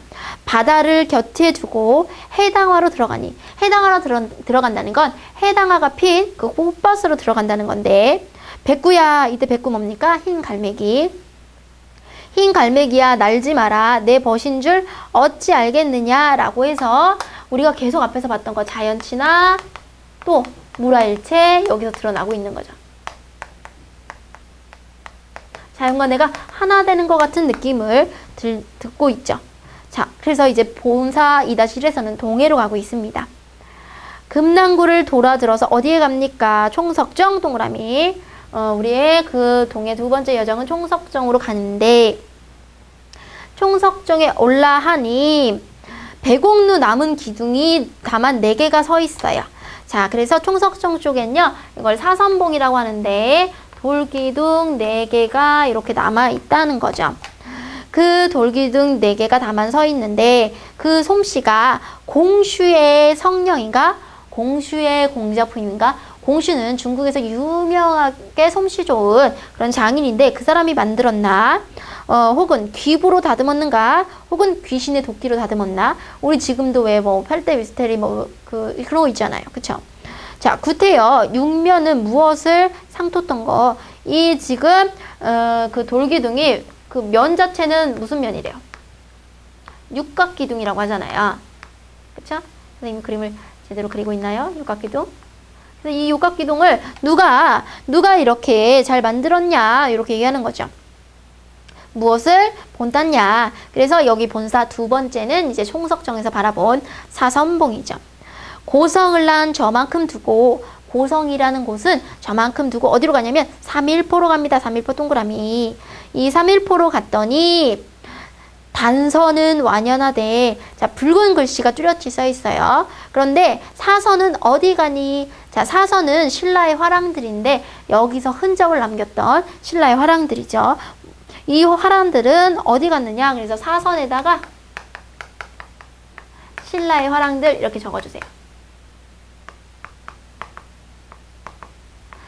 바다를 곁에 두고 해당화로 들어가니, 해당화로 들어간다는 건 해당화가 핀 그 꽃밭으로 들어간다는 건데, 백구야, 이때 백구 뭡니까? 흰 갈매기. 흰 갈매기야, 날지 마라. 내 벗인 줄 어찌 알겠느냐 라고 해서 우리가 계속 앞에서 봤던 거 자연치나 또 물화일체 여기서 드러나고 있는 거죠. 자연과 내가 하나 되는 것 같은 느낌을 듣고 있죠. 자, 그래서 이제 본사 2-1에서는 동해로 가고 있습니다. 금남구를 돌아들어서 어디에 갑니까? 총석정 동그라미. 우리의 그 동해 두 번째 여정은 총석정으로 가는데, 총석정에 올라하니 배곡루 남은 기둥이 다만 4개가 서 있어요. 자, 그래서 총석정 쪽엔요, 이걸 사선봉이라고 하는데 돌기둥 4개가 이렇게 남아 있다는 거죠. 그 돌기둥 4개가 다만 서 있는데, 그 솜씨가 공슈의 성령인가? 공슈의 공작품인가? 공슈는 중국에서 유명하게 솜씨 좋은 그런 장인인데, 그 사람이 만들었나? 혹은 귀부로 다듬었는가? 혹은 귀신의 도끼로 다듬었나? 우리 지금도 왜 뭐 팔대 미스테리 그런 거 있잖아요. 그쵸? 자, 구태여 육면은 무엇을 상토던 거? 이 지금 그 돌기둥이 그 면 자체는 무슨 면이래요? 육각기둥이라고 하잖아요. 그쵸? 선생님 그림을 제대로 그리고 있나요? 육각기둥. 그래서 이 육각기둥을 누가 이렇게 잘 만들었냐 이렇게 얘기하는 거죠. 무엇을 본땄냐. 그래서 여기 본사 두 번째는 이제 총석정에서 바라본 사선봉이죠. 고성을 난 저만큼 두고, 고성이라는 곳은 저만큼 두고 어디로 가냐면 3일포로 갑니다. 3일포 동그라미. 이 3일포로 갔더니 단서는 완연하되, 자, 붉은 글씨가 뚜렷이 써 있어요. 그런데 사선은 어디 가니? 자, 사선은 신라의 화랑들인데 여기서 흔적을 남겼던 신라의 화랑들이죠. 이 화랑들은 어디 갔느냐? 그래서 사선에다가 신라의 화랑들 이렇게 적어주세요.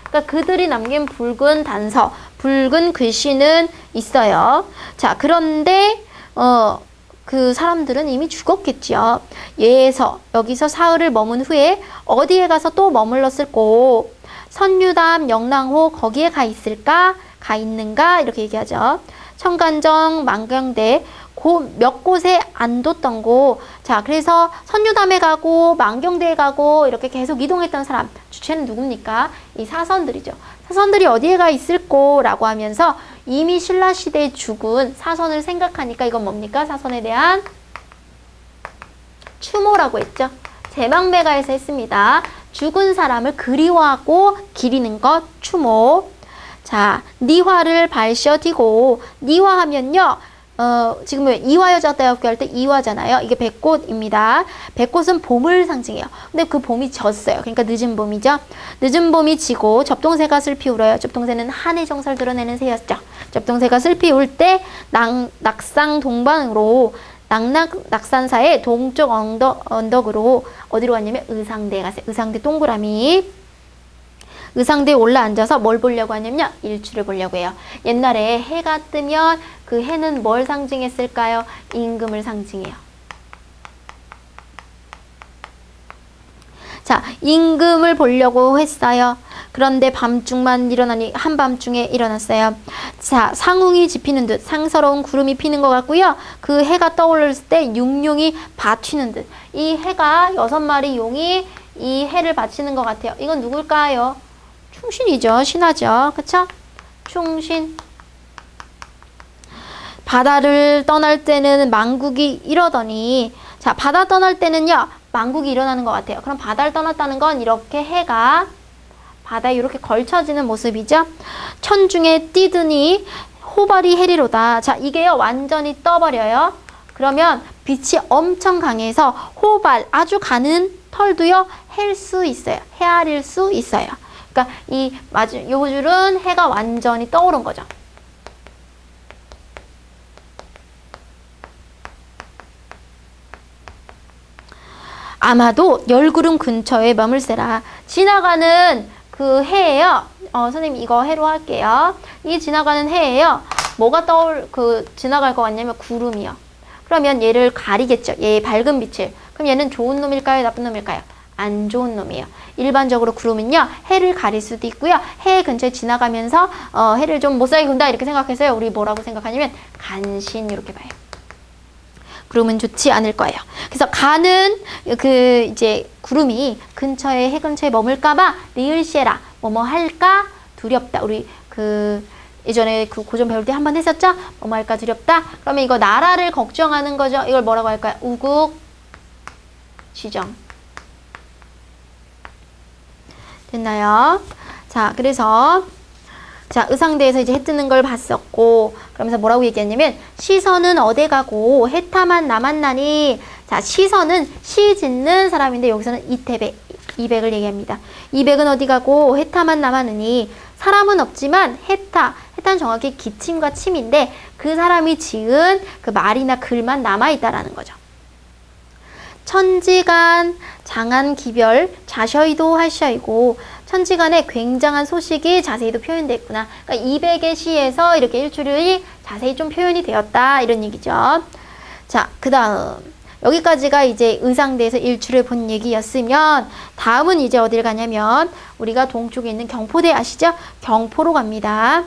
그러니까 그들이 남긴 붉은 단서, 붉은 글씨는 있어요. 자, 그런데 그 사람들은 이미 죽었겠지요. 여기서 사흘을 머문 후에 어디에 가서 또 머물렀을꼬? 선유담, 영랑호 거기에 가 있을까? 가 있는가? 이렇게 얘기하죠. 청간정, 만경대 몇 곳에 안 뒀던고. 자, 그래서 선유담에 가고 만경대에 가고 이렇게 계속 이동했던 사람, 주체는 누굽니까? 이 사선들이죠. 사선들이 어디에 가 있을꼬? 라고 하면서 이미 신라시대에 죽은 사선을 생각하니까 이건 뭡니까? 사선에 대한 추모라고 했죠. 제망배가에서 했습니다. 죽은 사람을 그리워하고 기리는 것 추모. 자, 니화를 발셔디고, 니화하면요, 지금 이화여자대학교 할 때 이화잖아요. 이게 백꽃입니다. 백꽃은 봄을 상징해요. 근데 그 봄이 졌어요. 그러니까 늦은 봄이죠. 늦은 봄이 지고 접동새가 슬피 울어요. 접동새는 한의 정서를 드러내는 새였죠. 접동새가 슬피 울 때 낙상 동방으로 낙산사의 동쪽 언덕으로 어디로 갔냐면 의상대에 갔어요. 의상대 동그라미. 의상대에 올라앉아서 뭘 보려고 하냐면요. 일출을 보려고 해요. 옛날에 해가 뜨면 그 해는 뭘 상징했을까요? 임금을 상징해요. 자, 임금을 보려고 했어요. 그런데 밤중만 일어나니 한밤중에 일어났어요. 자, 상웅이 지피는 듯 상서로운 구름이 피는 것 같고요. 그 해가 떠올랐을 때 육룡이 받치는 듯. 이 해가 6마리 용이 이 해를 받치는 것 같아요. 이건 누굴까요? 충신이죠. 신하죠. 그쵸? 충신. 바다를 떠날 때는 망국이 이러더니, 자, 바다 떠날 때는요, 망국이 일어나는 것 같아요. 그럼 바다를 떠났다는 건 이렇게 해가 바다에 이렇게 걸쳐지는 모습이죠. 천중에 뛰더니 호발이 해리로다. 자, 이게요, 완전히 떠버려요. 그러면 빛이 엄청 강해서 호발, 아주 가는 털도요, 헬 수 있어요. 헤아릴 수 있어요. 그러니까 요 줄은 해가 완전히 떠오른 거죠. 아마도 열구름 근처에 머물세라. 지나가는 그 해예요. 선생님 이거 해로 할게요. 이 지나가는 해예요. 뭐가 지나갈 것 같냐면 구름이요. 그러면 얘를 가리겠죠. 얘의 밝은 빛을. 그럼 얘는 좋은 놈일까요? 나쁜 놈일까요? 안 좋은 놈이에요. 일반적으로 구름은요, 해를 가릴 수도 있고요. 해 근처에 지나가면서 해를 좀 못살게 군다 이렇게 생각해서요. 우리 뭐라고 생각하냐면 간신 이렇게 봐요. 구름은 좋지 않을 거예요. 그래서 가는 이제 구름이 해 근처에 머물까봐 리을시에라 뭐뭐 할까 두렵다. 우리 예전에 고전 배울 때 한번 했었죠? 뭐뭐 할까 두렵다. 그러면 이거 나라를 걱정하는 거죠. 이걸 뭐라고 할까요? 우국지정. 됐나요? 자, 그래서 자, 의상대에서 이제 해 뜨는 걸 봤었고, 그러면서 뭐라고 얘기했냐면 시선은 어디 가고 해타만 남았나니. 자, 시선은 시 짓는 사람인데 여기서는 이백을 얘기합니다. 이백은 어디 가고 해타만 남았느니. 사람은 없지만 해타는 정확히 기침과 침인데 그 사람이 지은 그 말이나 글만 남아있다라는 거죠. 천지간 장한 기별 자셔이도 하셔이고, 천지간에 굉장한 소식이 자세히도 표현되어 있구나. 그러니까 200의 시에서 이렇게 일출이 자세히 좀 표현이 되었다 이런 얘기죠. 자, 그 다음 여기까지가 이제 의상대에서 일출을 본 얘기였으면 다음은 이제 어딜 가냐면 우리가 동쪽에 있는 경포대 아시죠? 경포로 갑니다.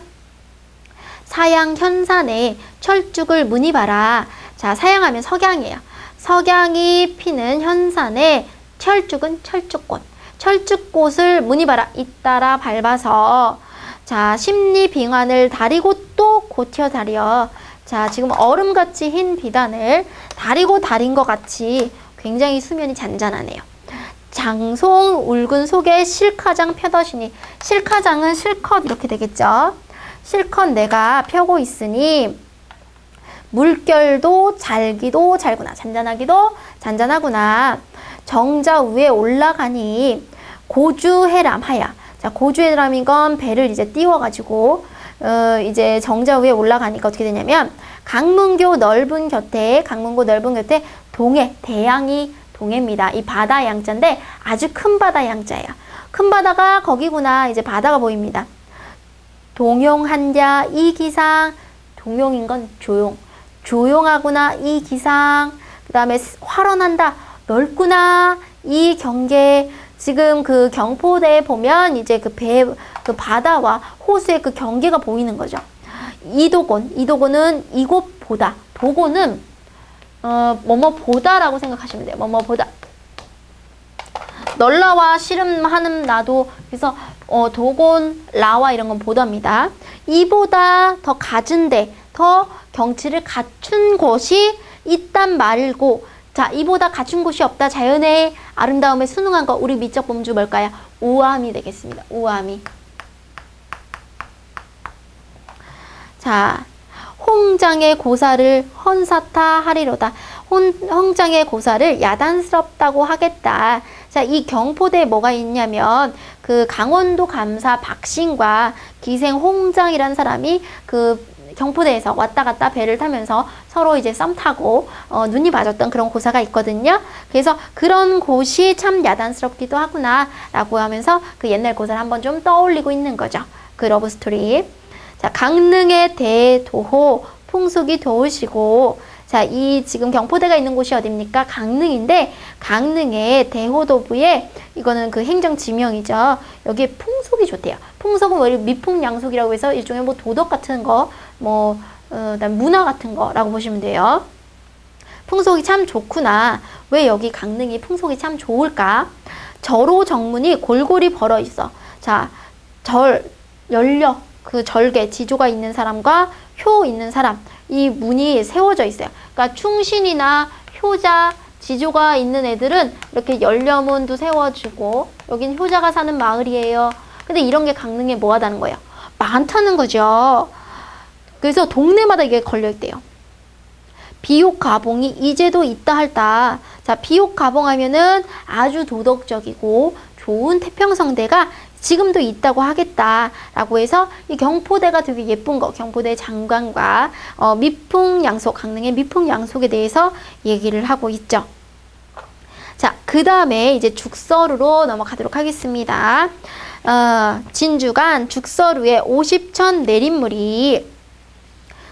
사양 현산에 철쭉을 무늬 봐라. 자, 사양하면 석양이에요. 석양이 피는 현산에 철쭉은 철쭉꽃. 철쭉꽃을 무늬 봐라. 잇따라 밟아서 자, 십리빙환을 다리고 또 고티어 다리어. 자, 지금 얼음같이 흰 비단을 다리고 다린 것 같이 굉장히 수면이 잔잔하네요. 장송 울근 속에 실카장 펴더시니. 실카장은 실컷 이렇게 되겠죠. 실컷 내가 펴고 있으니 물결도 잘기도 잘구나. 잔잔하기도 잔잔하구나. 정자 위에 올라가니 고주해람하야. 자, 고주해람인 건 배를 이제 띄워가지고 이제 정자 위에 올라가니까 어떻게 되냐면 강문교 넓은 곁에 동해, 대양이 동해입니다. 이 바다 양자인데 아주 큰 바다 양자예요. 큰 바다가 거기구나. 이제 바다가 보입니다. 동용한자 이 기상. 동용인 건 조용. 조용하구나 이 기상. 그 다음에 활원한다. 넓구나 이 경계. 지금 그 경포대에 보면 이제 그 바다와 호수의 그 경계가 보이는 거죠. 이도곤은 이곳보다. 도곤은 뭐뭐보다라고 생각하시면 돼요. 뭐뭐보다. 널라와 시름 하는 나도. 그래서 도곤 라와 이런 건 보다입니다. 이보다 더 갖은데 더 경치를 갖춘 곳이 있단 말고. 자, 이보다 갖춘 곳이 없다. 자연의 아름다움에 순응한 것. 우리 미적 범주 뭘까요? 우암이 되겠습니다. 우암이. 자, 홍장의 고사를 헌사타 하리로다. 홍장의 고사를 야단스럽다고 하겠다. 자, 이 경포대에 뭐가 있냐면 그 강원도 감사 박신과 기생 홍장이라는 사람이 그 경포대에서 왔다 갔다 배를 타면서 서로 이제 썸 타고 눈이 맞았던 그런 고사가 있거든요. 그래서 그런 곳이 참 야단스럽기도 하구나 라고 하면서 그 옛날 고사를 한번 좀 떠올리고 있는 거죠. 그 러브스토리. 자, 강릉의 대도호 풍속이 좋으시고. 자, 이 지금 경포대가 있는 곳이 어디입니까? 강릉인데 강릉의 대호도부에 이거는 그 행정 지명이죠. 여기에 풍속이 좋대요. 풍속은 뭐 미풍양속이라고 해서 일종의 뭐 도덕 같은 거, 그다음 문화 같은 거라고 보시면 돼요. 풍속이 참 좋구나. 왜 여기 강릉이 풍속이 참 좋을까? 절호 정문이 골골이 벌어 있어. 자, 연려, 그 절개, 지조가 있는 사람과 효 있는 사람, 이 문이 세워져 있어요. 그러니까 충신이나 효자, 지조가 있는 애들은 이렇게 연려문도 세워주고, 여긴 효자가 사는 마을이에요. 근데 이런 게 강릉에 뭐하다는 거예요? 많다는 거죠. 그래서 동네마다 이게 걸려있대요. 비옥가봉이 이제도 있다 할다. 자, 비옥가봉하면은 아주 도덕적이고 좋은 태평성대가 지금도 있다고 하겠다라고 해서 이 경포대가 되게 예쁜 거, 경포대 장관과 미풍양속, 강릉의 미풍양속에 대해서 얘기를 하고 있죠. 자, 그 다음에 이제 죽서루로 넘어가도록 하겠습니다. 진주간 죽서루에 50천 내린 물이,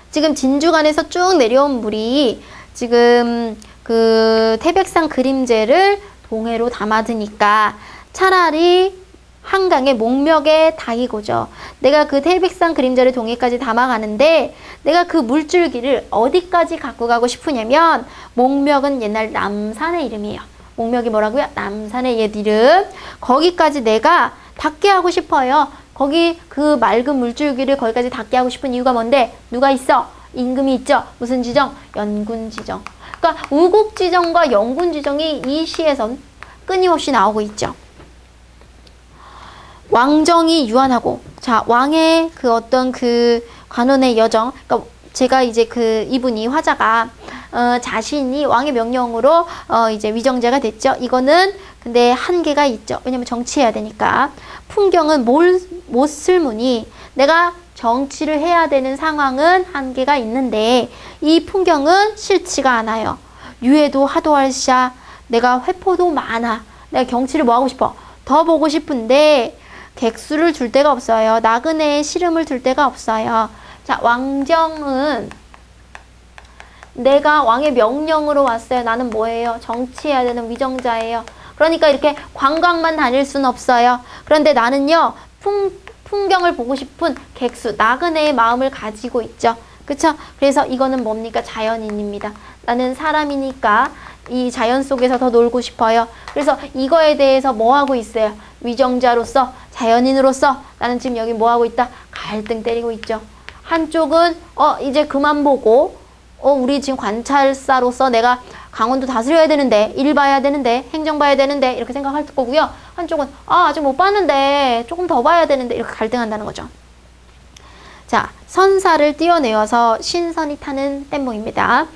지금 진주간에서 쭉 내려온 물이 지금 그 태백산 그림제를 동해로 담아드니까 차라리 한강의 목멱에 닿이고죠. 내가 그 태백산 그림자를 동해까지 담아가는데 내가 그 물줄기를 어디까지 갖고 가고 싶으냐면, 목멱은 옛날 남산의 이름이에요. 목멱이 뭐라고요? 남산의 옛 이름. 거기까지 내가 닿게 하고 싶어요. 거기 그 맑은 물줄기를 거기까지 닿게 하고 싶은 이유가 뭔데? 누가 있어? 임금이 있죠. 무슨 지정? 연군지정. 그러니까 우국지정과 연군지정이 이 시에선 끊임없이 나오고 있죠. 왕정이 유한하고. 자, 왕의 그 어떤 그 관원의 여정, 그러니까 제가 이제 그 이분이 화자가 자신이 왕의 명령으로 이제 위정제가 됐죠. 이거는 근데 한계가 있죠. 왜냐면 정치해야 되니까. 풍경은 못 쓸무니, 내가 정치를 해야 되는 상황은 한계가 있는데 이 풍경은 싫지가 않아요. 유해도 하도할샤, 내가 회포도 많아. 내가 경치를 뭐 하고 싶어? 더 보고 싶은데 객수를 둘 데가 없어요. 나그네의 시름을 둘 데가 없어요. 자, 왕정은 내가 왕의 명령으로 왔어요. 나는 뭐예요? 정치해야 되는 위정자예요. 그러니까 이렇게 관광만 다닐 수는 없어요. 그런데 나는요, 풍경을 보고 싶은 객수, 나그네의 마음을 가지고 있죠. 그쵸? 그래서 이거는 뭡니까? 자연인입니다. 나는 사람이니까 이 자연 속에서 더 놀고 싶어요. 그래서 이거에 대해서 뭐 하고 있어요? 위정자로서, 자연인으로서 나는 지금 여기 뭐 하고 있다? 갈등 때리고 있죠. 한쪽은 이제 그만 보고 우리 지금 관찰사로서 내가 강원도 다스려야 되는데, 일 봐야 되는데, 행정 봐야 되는데 이렇게 생각할 거고요. 한쪽은 아직 못 봤는데 조금 더 봐야 되는데 이렇게 갈등한다는 거죠. 자, 선사를 띄어내어서 신선이 타는 뗏목입니다.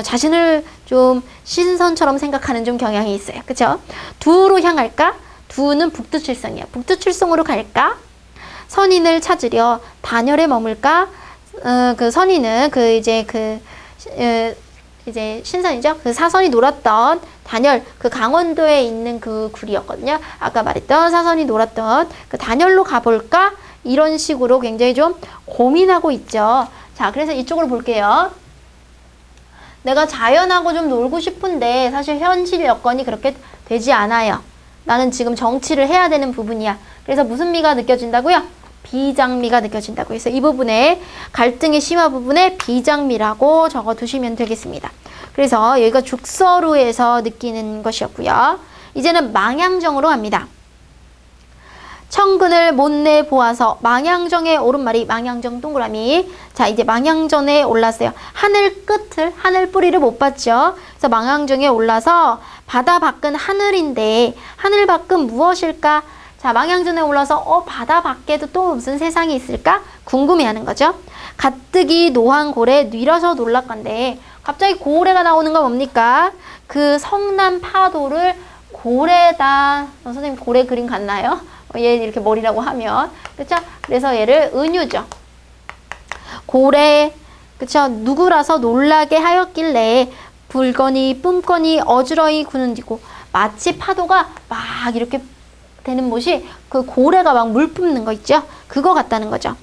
자신을 좀 신선처럼 생각하는 좀 경향이 있어요. 그쵸? 두로 향할까? 두는 북두칠성이야. 북두칠성으로 갈까? 선인을 찾으려 단열에 머물까? 그 선인은 이제 신선이죠. 그 사선이 놀았던 단열, 그 강원도에 있는 그 굴이었거든요. 아까 말했던 사선이 놀았던 그 단열로 가볼까? 이런 식으로 굉장히 좀 고민하고 있죠. 자, 그래서 이쪽으로 볼게요. 내가 자연하고 좀 놀고 싶은데 사실 현실 여건이 그렇게 되지 않아요. 나는 지금 정치를 해야 되는 부분이야. 그래서 무슨 미가 느껴진다고요? 비장미가 느껴진다고 해서 이 부분에 갈등의 심화 부분에 비장미라고 적어두시면 되겠습니다. 그래서 여기가 죽서루에서 느끼는 것이었고요. 이제는 망향정으로 갑니다. 청근을 못내 보아서 망향정에 오른말이 망향정 동그라미. 자, 이제 망향전에 올랐어요. 하늘 뿌리를 못 봤죠. 그래서 망향정에 올라서 바다 밖은 하늘인데 하늘 밖은 무엇일까? 자, 망향전에 올라서 바다 밖에도 또 무슨 세상이 있을까? 궁금해하는 거죠. 가뜩이 노한 고래 뉘려서 놀랄건데 갑자기 고래가 나오는 건 뭡니까? 그 성남 파도를 고래다. 선생님 고래 그림 같나요? 얘 이렇게 머리라고 하면 그렇죠? 그래서 얘를 은유죠. 고래 그렇죠? 누구라서 놀라게 하였길래 불거니 뿜거니 어지러이 구는디고 마치 파도가 막 이렇게 되는 곳이 그 고래가 막 물 뿜는 거 있죠? 그거 같다는 거죠.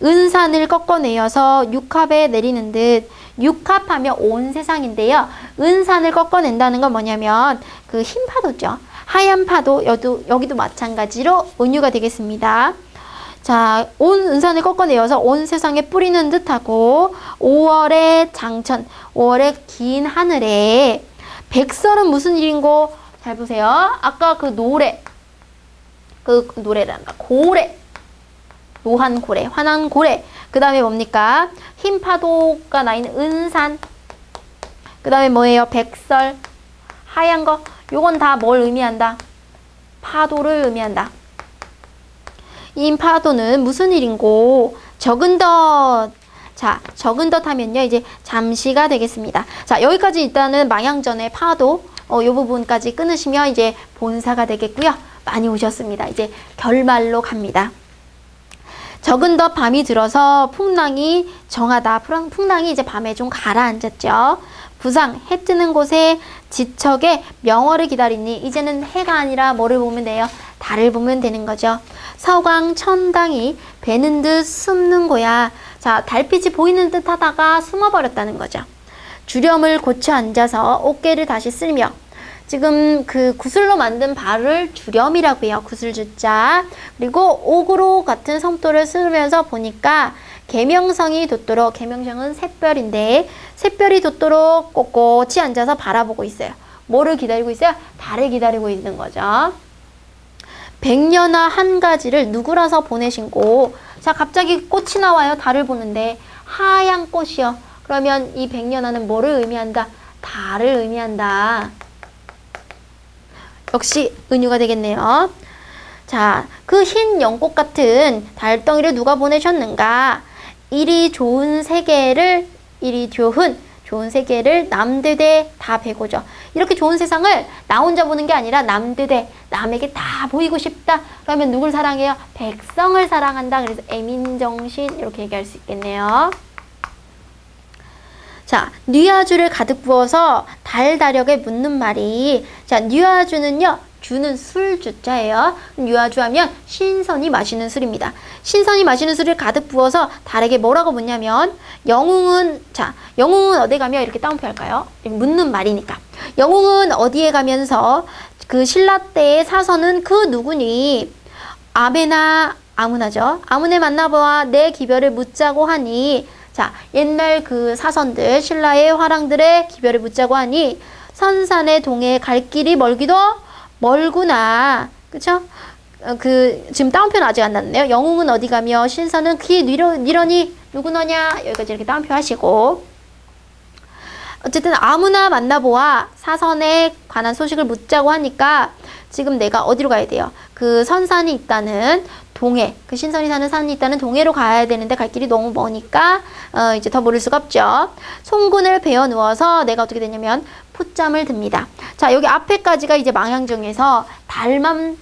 은산을 꺾어내어서 육합에 내리는 듯. 육합하면 온 세상인데요. 은산을 꺾어낸다는 건 뭐냐면 그 흰 파도죠. 하얀 파도 여기도 마찬가지로 은유가 되겠습니다. 자, 온 은산을 꺾어내어서 온 세상에 뿌리는 듯하고 5월의 장천, 5월의 긴 하늘에 백설은 무슨 일인고? 잘 보세요. 아까 그 노래, 그 노래란다. 고래, 노한 고래, 환한 고래. 그 다음에 뭡니까? 흰 파도가 나 있는 은산. 그 다음에 뭐예요? 백설, 하얀 거. 요건 다 뭘 의미한다? 파도를 의미한다. 이 파도는 무슨 일인고? 적은 덧. 자, 적은 덧 하면요. 이제 잠시가 되겠습니다. 자, 여기까지 일단은 망향전의 파도, 요 부분까지 끊으시면 이제 본사가 되겠고요. 많이 오셨습니다. 이제 결말로 갑니다. 적은 덧 밤이 들어서 풍랑이 정하다. 풍랑이 이제 밤에 좀 가라앉았죠. 부상, 해 뜨는 곳에 지척에 명월을 기다리니 이제는 해가 아니라 뭐를 보면 돼요? 달을 보면 되는 거죠. 서광 천당이 배는 듯 숨는 거야. 자, 달빛이 보이는 듯 하다가 숨어버렸다는 거죠. 주렴을 고쳐 앉아서 어깨를 다시 쓸며 지금 그 구슬로 만든 발을 주렴이라고 해요. 구슬주자. 그리고 옥으로 같은 섬돌을 쓰면서 보니까 계명성이 돋도록, 계명성은 샛별인데 샛별이 돋도록 꼿꼿이 앉아서 바라보고 있어요. 뭐를 기다리고 있어요? 달을 기다리고 있는 거죠. 백년화 한 가지를 누구라서 보내신고. 자, 갑자기 꽃이 나와요. 달을 보는데 하얀 꽃이요. 그러면 이 백년화는 뭐를 의미한다? 달을 의미한다. 역시 은유가 되겠네요. 자, 그 흰 연꽃 같은 달덩이를 누가 보내셨는가? 이리 좋은 세계를, 이리 좋은 세계를 남들대 다 배고죠. 이렇게 좋은 세상을 나 혼자 보는 게 아니라 남들대, 남에게 다 보이고 싶다. 그러면 누굴 사랑해요? 백성을 사랑한다. 그래서 애민정신 이렇게 얘기할 수 있겠네요. 자, 뉘아주를 가득 부어서 달다력에 묻는 말이, 자, 뉘아주는요, 주는 술 주자예요. 유아주하면 신선히 마시는 술입니다. 신선히 마시는 술을 가득 부어서 달에게 뭐라고 묻냐면 영웅은 어디 가며 이렇게 따옴표 할까요? 묻는 말이니까. 영웅은 어디에 가면서 그 신라 때의 사서는 그 누구니? 아무나죠. 아무네 만나보아 내 기별을 묻자고 하니. 자, 옛날 그 사선들, 신라의 화랑들의 기별을 묻자고 하니 선산의 동해 갈 길이 멀기도 멀구나. 그쵸? 지금 따옴표는 아직 안 났네요. 영웅은 어디 가며 신선은 기 니러니 누구 너냐? 여기까지 이렇게 따옴표 하시고. 어쨌든 아무나 만나보아 사선에 관한 소식을 묻자고 하니까 지금 내가 어디로 가야 돼요? 그 선산이 있다는 동해, 그 신선이 사는 산이 있다는 동해로 가야 되는데 갈 길이 너무 머니까 이제 더 모를 수가 없죠. 송군을 베어 누워서 내가 어떻게 되냐면 풋잠을 듭니다. 자, 여기 앞에까지가 이제 망향중에서 달을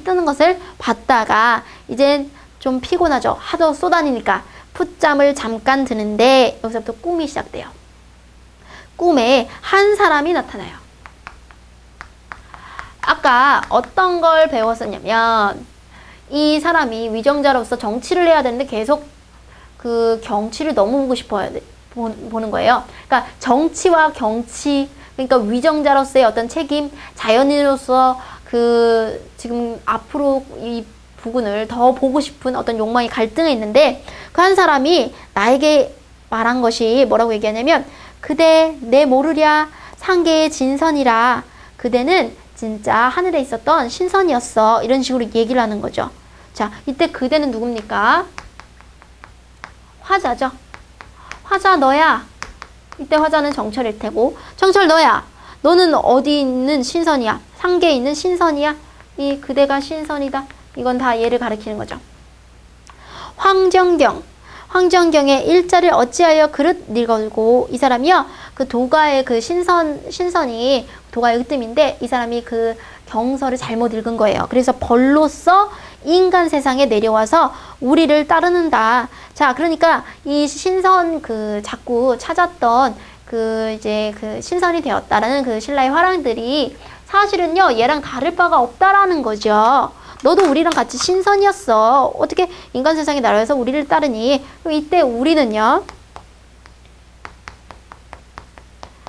뜨는 것을 봤다가 이제 좀 피곤하죠. 하도 쏘다니니까 풋잠을 잠깐 드는데 여기서부터 꿈이 시작돼요. 꿈에 한 사람이 나타나요. 아까 어떤 걸 배웠었냐면 이 사람이 위정자로서 정치를 해야 되는데 계속 그 경치를 너무 보고 싶어요. 보는 거예요. 그러니까 정치와 경치, 그러니까 위정자로서의 어떤 책임, 자연인으로서 그 지금 앞으로 이 부분을 더 보고 싶은 어떤 욕망이 갈등에 있는데 그 한 사람이 나에게 말한 것이 뭐라고 얘기하냐면 그대 내 모르랴 상계의 진선이라 그대는 진짜 하늘에 있었던 신선이었어. 이런 식으로 얘기를 하는 거죠. 자, 이때 그대는 누굽니까? 화자죠. 화자 너야. 이때 화자는 정철일 테고 정철 너야. 너는 어디 있는 신선이야? 상계에 있는 신선이야? 이 그대가 신선이다. 이건 다 얘를 가리키는 거죠. 황정경의 일자를 어찌하여 그릇 늙어고 이 사람이요. 그 도가의 그 신선이 도가의 으뜸인데 이 사람이 그 경서를 잘못 읽은 거예요. 그래서 벌로서 인간 세상에 내려와서 우리를 따르는다. 자, 그러니까 이 신선 자꾸 찾았던 이제 신선이 되었다라는 그 신라의 화랑들이 사실은요, 얘랑 다를 바가 없다라는 거죠. 너도 우리랑 같이 신선이었어. 어떻게 인간 세상에 날아와서 우리를 따르니? 이때 우리는요,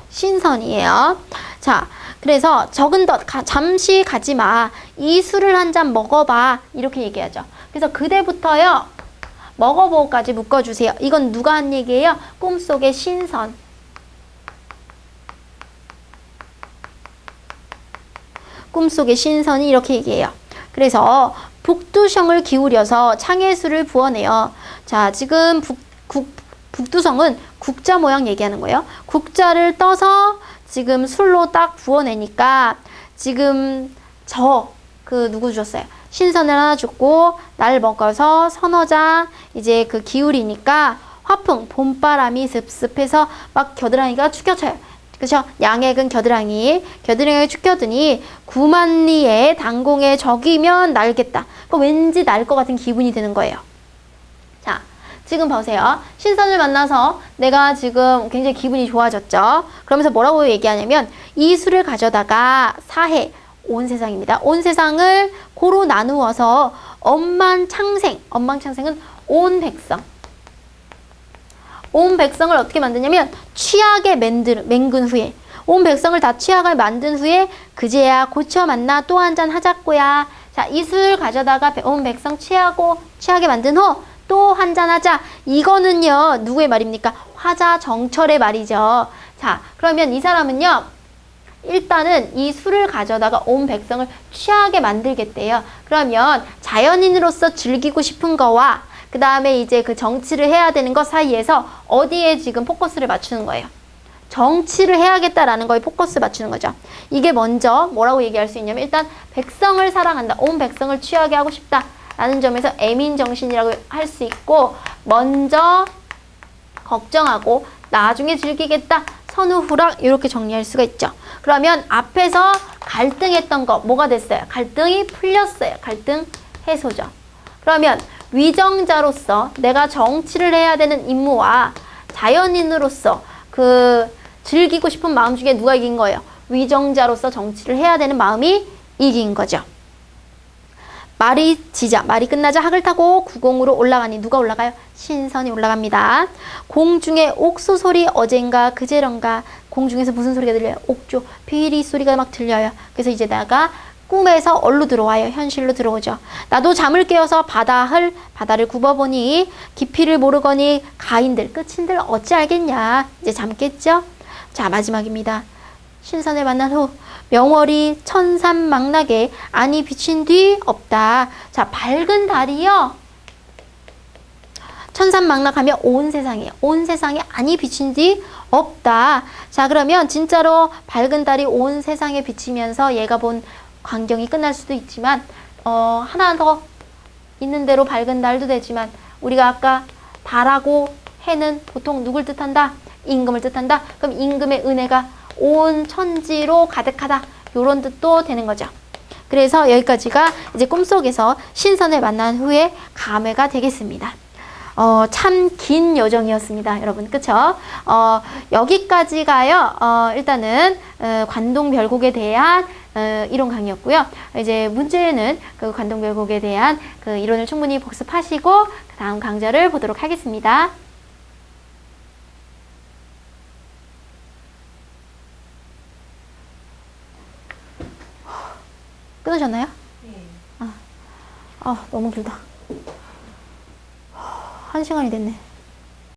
신선이에요. 자, 그래서 잠시 가지 마. 이 술을 한 잔 먹어봐. 이렇게 얘기하죠. 그래서 그대부터요, 먹어보고까지 묶어주세요. 이건 누가 한 얘기예요? 꿈속의 신선. 꿈속의 신선이 이렇게 얘기해요. 그래서 북두성을 기울여서 창의술을 부어내요. 자, 지금 북두성은 국자 모양 얘기하는 거예요. 국자를 떠서 지금 술로 딱 부어내니까 지금 누구 줬어요? 신선을 하나 줬고 날 먹어서 선어자 이제 기울이니까 화풍 봄바람이 습습해서 막 겨드랑이가 축여쳐요. 그쵸? 양액은 겨드랑이에 축여드니 구만리의 당공에 적이면 날겠다. 왠지 날 것 같은 기분이 드는 거예요. 자, 지금 보세요. 신선을 만나서 내가 지금 굉장히 기분이 좋아졌죠. 그러면서 뭐라고 얘기하냐면 이 술을 가져다가 사해, 온 세상입니다. 온 세상을 고로 나누어서 엄망창생은 온 백성. 온 백성을 어떻게 만드냐면 취하게 맹근 후에 온 백성을 다 취하게 만든 후에 그제야 고쳐 만나 또 한잔 하자꾸야. 자, 이 술 가져다가 온 백성 취하게 만든 후 또 한잔 하자. 이거는요, 누구의 말입니까? 화자 정철의 말이죠. 자, 그러면 이 사람은요, 일단은 이 술을 가져다가 온 백성을 취하게 만들겠대요. 그러면 자연인으로서 즐기고 싶은 거와 그 다음에 이제 정치를 해야 되는 것 사이에서 어디에 지금 포커스를 맞추는 거예요? 정치를 해야겠다라는 거에 포커스 맞추는 거죠. 이게 먼저 뭐라고 얘기할 수 있냐면 일단 백성을 사랑한다. 온 백성을 취하게 하고 싶다라는 점에서 애민정신이라고 할 수 있고 먼저 걱정하고 나중에 즐기겠다. 선후후락 이렇게 정리할 수가 있죠. 그러면 앞에서 갈등했던 거 뭐가 됐어요? 갈등이 풀렸어요. 갈등 해소죠. 그러면 위정자로서 내가 정치를 해야 되는 임무와 자연인으로서 즐기고 싶은 마음 중에 누가 이긴 거예요? 위정자로서 정치를 해야 되는 마음이 이긴 거죠. 말이 끝나자 학을 타고 구공으로 올라가니 누가 올라가요? 신선이 올라갑니다. 공중에 옥소 소리 어젠가 그제런가. 공중에서 무슨 소리가 들려요? 옥조, 비리 소리가 막 들려요. 그래서 이제 내가 꿈에서 얼로 들어와요. 현실로 들어오죠. 나도 잠을 깨어서 바다를 굽어보니 깊이를 모르거니 가인들 끝인들 어찌 알겠냐. 이제 잠 깼죠? 자, 마지막입니다. 신선을 만난 후 명월이 천산망락에 안이 비친 뒤 없다. 자, 밝은 달이요. 천산망락하면 온 세상이에요. 온 세상에 안이 비친 뒤 없다. 자, 그러면 진짜로 밝은 달이 온 세상에 비치면서 얘가 본 광경이 끝날 수도 있지만 하나 더 있는 대로 밝은 달도 되지만 우리가 아까 달하고 해는 보통 누굴 뜻한다? 임금을 뜻한다. 그럼 임금의 은혜가 온 천지로 가득하다. 요런 뜻도 되는 거죠. 그래서 여기까지가 이제 꿈속에서 신선을 만난 후에 감회가 되겠습니다. 참 긴 여정이었습니다. 여러분, 그쵸? 여기까지가요, 일단은, 관동별곡에 대한, 이론 강의였고요. 이제 문제는 그 관동별곡에 대한 그 이론을 충분히 복습하시고, 그 다음 강좌를 보도록 하겠습니다. 끊으셨나요? 네. 너무 길다. 1시간이 됐네.